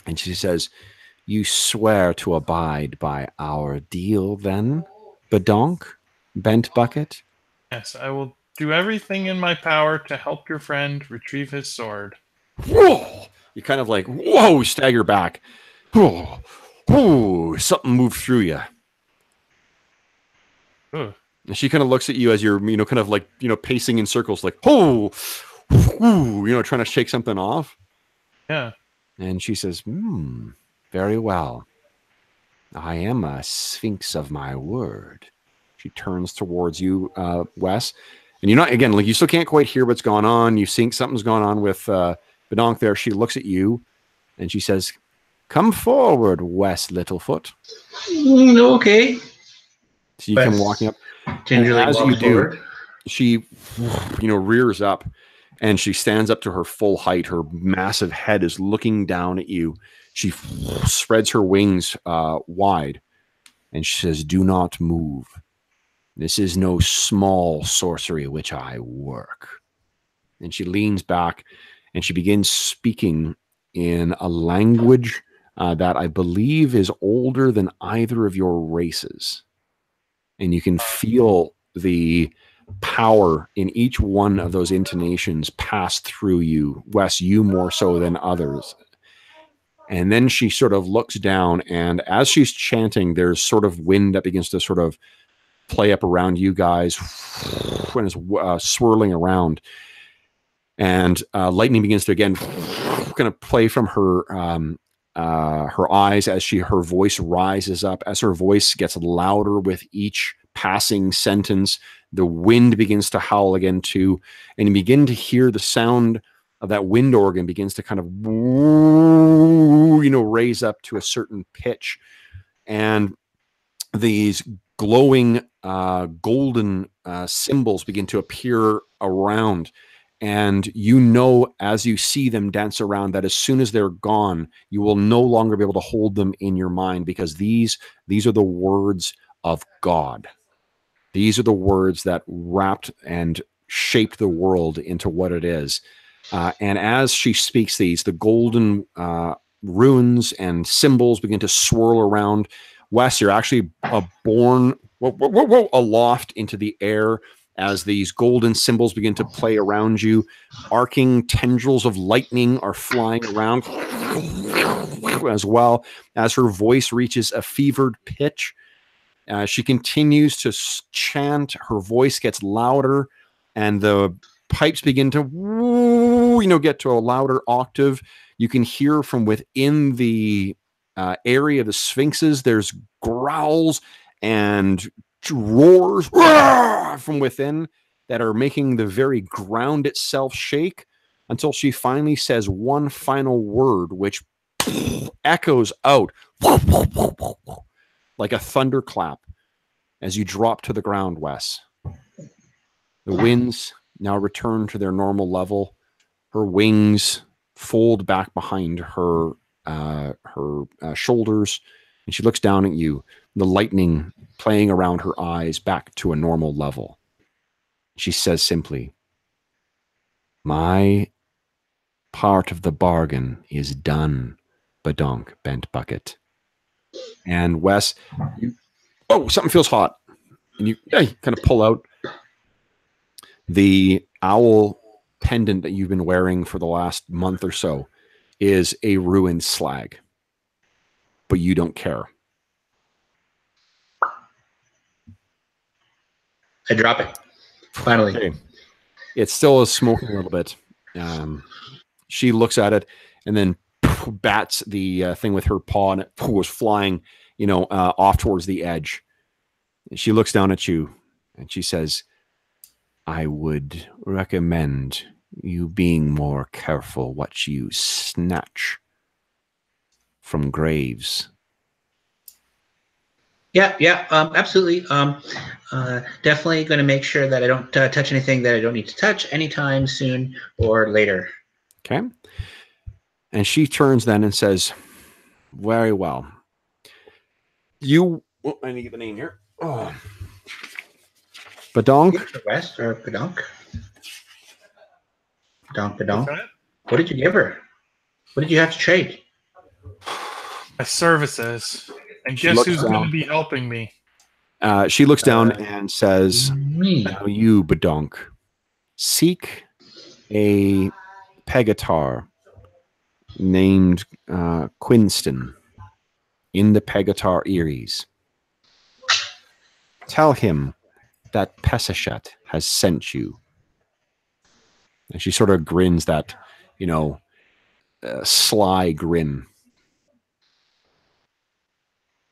and she says, "You swear to abide by our deal, then, Badonk, Bent Bucket?" Yes, I will do everything in my power to help your friend retrieve his sword. Whoa! You kind of like, whoa, stagger back. Whoa, whoa, something moved through you. Ugh. And she kind of looks at you as you're, kind of like, pacing in circles, like, oh, whoo, trying to shake something off. Yeah. And she says, very well. I am a Sphinx of my word. She turns towards you, Wes. And you're not, again, like you still can't quite hear what's going on. You think something's going on with Badonk there. She looks at you and she says, "Come forward, Wes Littlefoot." Okay. So you come walking up. And as you do, she, rears up And she stands up to her full height. Her massive head is looking down at you. She spreads her wings wide. And she says, "Do not move. This is no small sorcery which I work." And she leans back and she begins speaking in a language that I believe is older than either of your races. And you can feel the power in each one of those intonations pass through you. Wes, you more so than others. And then she sort of looks down, and as she's chanting, there's sort of wind that begins to sort of play up around you guys when it's swirling around. And lightning begins to again kind of play from her eyes as her voice rises up. As her voice gets louder with each passing sentence, the wind begins to howl again too, and you begin to hear the sound of that wind organ begins to kind of raise up to a certain pitch, and these glowing golden symbols begin to appear around. And as you see them dance around, that as soon as they're gone, you will no longer be able to hold them in your mind, because these are the words of God. These are the words that wrapped and shaped the world into what it is. And as she speaks these, the golden runes and symbols begin to swirl around. Wes, you're actually borne aloft into the air as these golden symbols begin to play around you. Arcing tendrils of lightning are flying around as well. As her voice reaches a fevered pitch, she continues to chant. Her voice gets louder, and the pipes begin to get to a louder octave. You can hear from within the area of the Sphinxes, there's growls and roars from within that are making the very ground itself shake, until she finally says one final word, which echoes out like a thunderclap as you drop to the ground, Wes. The winds now return to their normal level. Her wings fold back behind her shoulders, and she looks down at you, the lightning playing around her eyes back to a normal level. She says simply, "My part of the bargain is done, Badonk Bent Bucket." And Wes, something feels hot. And you kind of pull out the owl pendant that you've been wearing for the last month or so is a ruined slag. But you don't care. I drop it. Finally. Okay. It still is smoking a little bit. She looks at it and then bats the thing with her paw, and it goes flying, off towards the edge. And she looks down at you and she says, "I would recommend you being more careful what you snatch from graves." Yeah, absolutely. Definitely going to make sure that I don't touch anything that I don't need to touch anytime soon or later. Okay. And she turns then and says, "Very well. I need to get the name here. Oh. Badonk? West or Badonk? Badonk. Okay. What did you give her? What did you have to trade? My services. And guess who's going to be helping me? She looks down and says, Me. "Now you, Badonk, seek a Pegatar named Quinston in the Pegatar Eries. Tell him that Pesachet has sent you." And she sort of grins that, sly grin.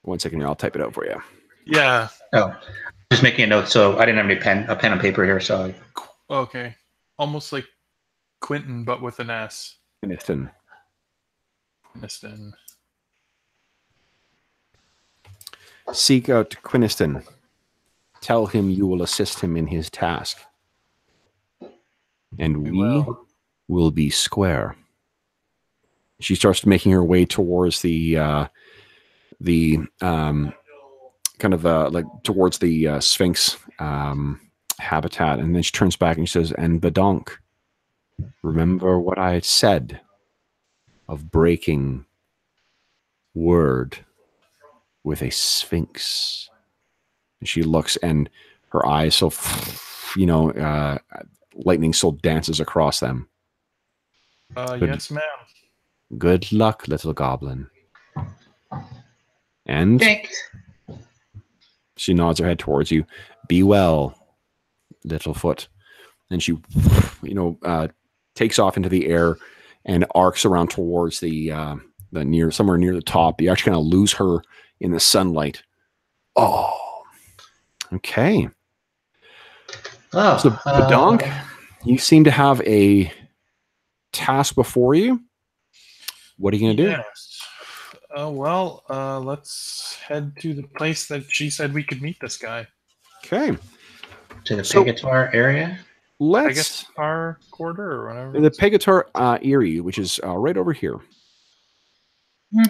One second here, I'll type it out for you. Yeah. Oh, just making a note. So I didn't have a pen and paper here. So Okay. Almost like Quentin, but with an S. Quiniston. Quiniston. Seek out Quiniston. Tell him you will assist him in his task. and we will be square. She starts making her way towards the towards the Sphinx habitat, and then she turns back and she says, "And Badonk, remember what I had said of breaking word with a Sphinx." And she looks, and her eyes so, lightning still dances across them. Yes, ma'am. Good luck, little goblin. And Thanks. she nods her head towards you. Be well, Littlefoot. And she, takes off into the air and arcs around towards somewhere near the top. You actually kind of lose her in the sunlight. Oh, okay. Oh, so Badonk, you seem to have a task before you. What are you going to do? Yes. Let's head to the place that she said we could meet this guy. Okay. To the Pegator area? I guess our quarter or whatever. The Pegator Eyrie, which is right over here.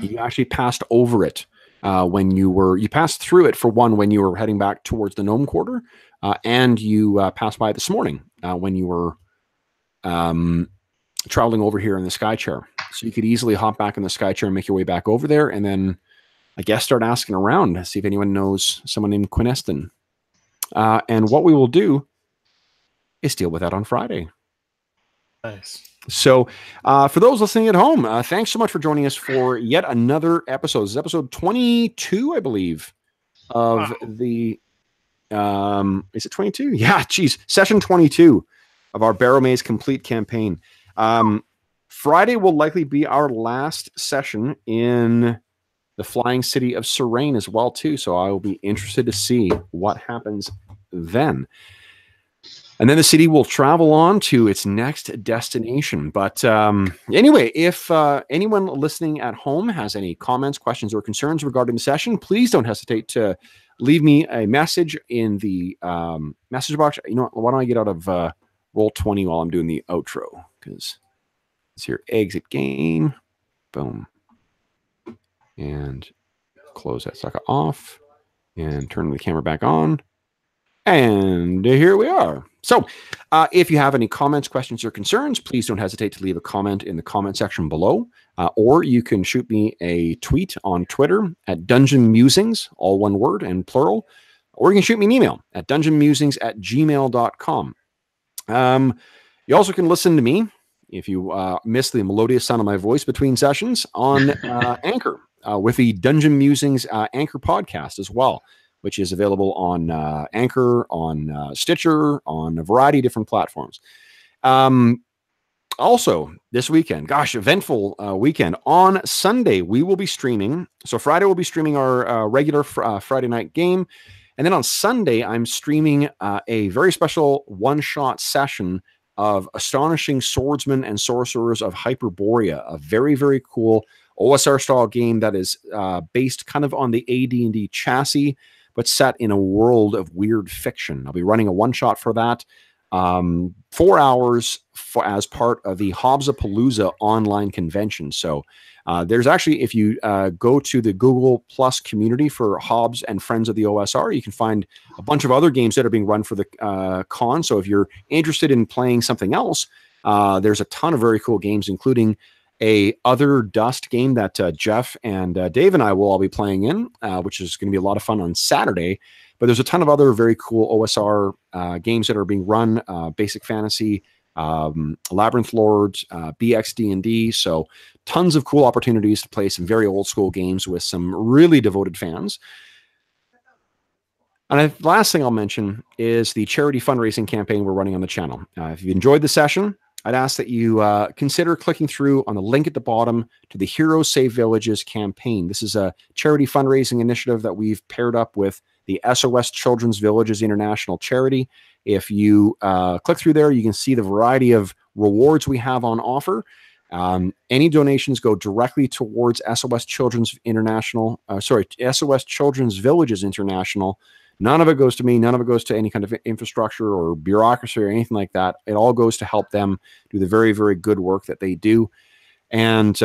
You actually passed over it when you passed through it, for one, when you were heading back towards the Gnome Quarter, and you passed by it this morning when you were traveling over here in the Sky Chair. So you could easily hop back in the Sky Chair and make your way back over there, and then I guess start asking around to see if anyone knows someone named Quineston. And what we will do is deal with that on Friday. Nice. So for those listening at home, thanks so much for joining us for yet another episode. This is episode 22, I believe, of the... is it 22? Yeah, geez. Session 22 of our Barrowmaze Complete campaign. Friday will likely be our last session in the flying city of Serene as well, too. So I will be interested to see what happens then. And then the city will travel on to its next destination. But anyway, if anyone listening at home has any comments, questions, or concerns regarding the session, please don't hesitate to leave me a message in the message box. You know what? Why don't I get out of Roll20 while I'm doing the outro? Because it's here. Exit game. Boom. And close that sucker off. And turn the camera back on. And here we are. So if you have any comments, questions, or concerns, please don't hesitate to leave a comment in the comment section below. Or you can shoot me a tweet on Twitter at Dungeon Musings, all one word and plural. Or you can shoot me an email at dungeonmusings@gmail.com. You also can listen to me, if you miss the melodious sound of my voice between sessions, on Anchor with the Dungeon Musings Anchor podcast as well, which is available on Anchor, on Stitcher, on a variety of different platforms. Also, this weekend, eventful weekend. On Sunday, we will be streaming. So Friday, we'll be streaming our regular Friday night game. And then on Sunday, I'm streaming a very special one-shot session of Astonishing Swordsmen and Sorcerers of Hyperborea, a very, very cool OSR-style game that is based kind of on the AD&D chassis, but set in a world of weird fiction. I'll be running a one-shot for that. 4 hours as part of the Hobbsapalooza online convention. So there's actually, if you go to the Google Plus community for Hobbs and Friends of the OSR, you can find a bunch of other games that are being run for the con. So if you're interested in playing something else, there's a ton of very cool games, including a Other Dust game that Jeff and Dave and I will all be playing in, which is going to be a lot of fun on Saturday. But there's a ton of other very cool OSR games that are being run, Basic Fantasy, Labyrinth Lords, BXD&D. So tons of cool opportunities to play some very old school games with some really devoted fans. And the last thing I'll mention is the charity fundraising campaign we're running on the channel. If you enjoyed the session, I'd ask that you consider clicking through on the link at the bottom to the Heroes Save Villages campaign. This is a charity fundraising initiative that we've paired up with the SOS Children's Villages International Charity. If you click through there, you can see the variety of rewards we have on offer. Any donations go directly towards SOS Children's SOS Children's Villages International None of it goes to me. None of it goes to any kind of infrastructure or bureaucracy or anything like that. It all goes to help them do the very, very good work that they do. And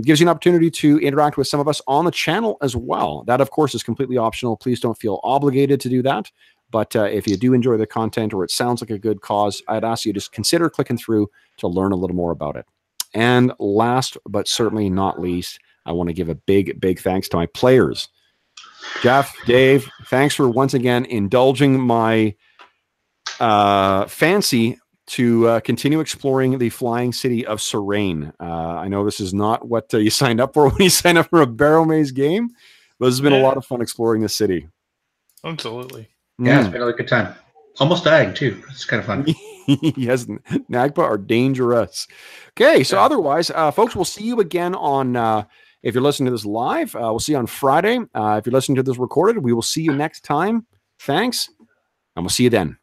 gives you an opportunity to interact with some of us on the channel as well. That, of course, is completely optional. Please don't feel obligated to do that. But if you do enjoy the content or it sounds like a good cause, I'd ask you to just consider clicking through to learn a little more about it. And last but certainly not least, I want to give a big, big thanks to my players. Jeff, Dave, thanks for once again indulging my fancy to continue exploring the flying city of Sargent. I know this is not what you signed up for when you signed up for a Barrowmaze game, but this has been a lot of fun exploring the city. Absolutely. Yeah, it's been a really good time. Almost dying, too. It's kind of fun. Yes, Nagpa are dangerous. Okay, so otherwise, folks, we'll see you again on... if you're listening to this live, we'll see you on Friday. If you're listening to this recorded, we will see you next time. Thanks, and we'll see you then.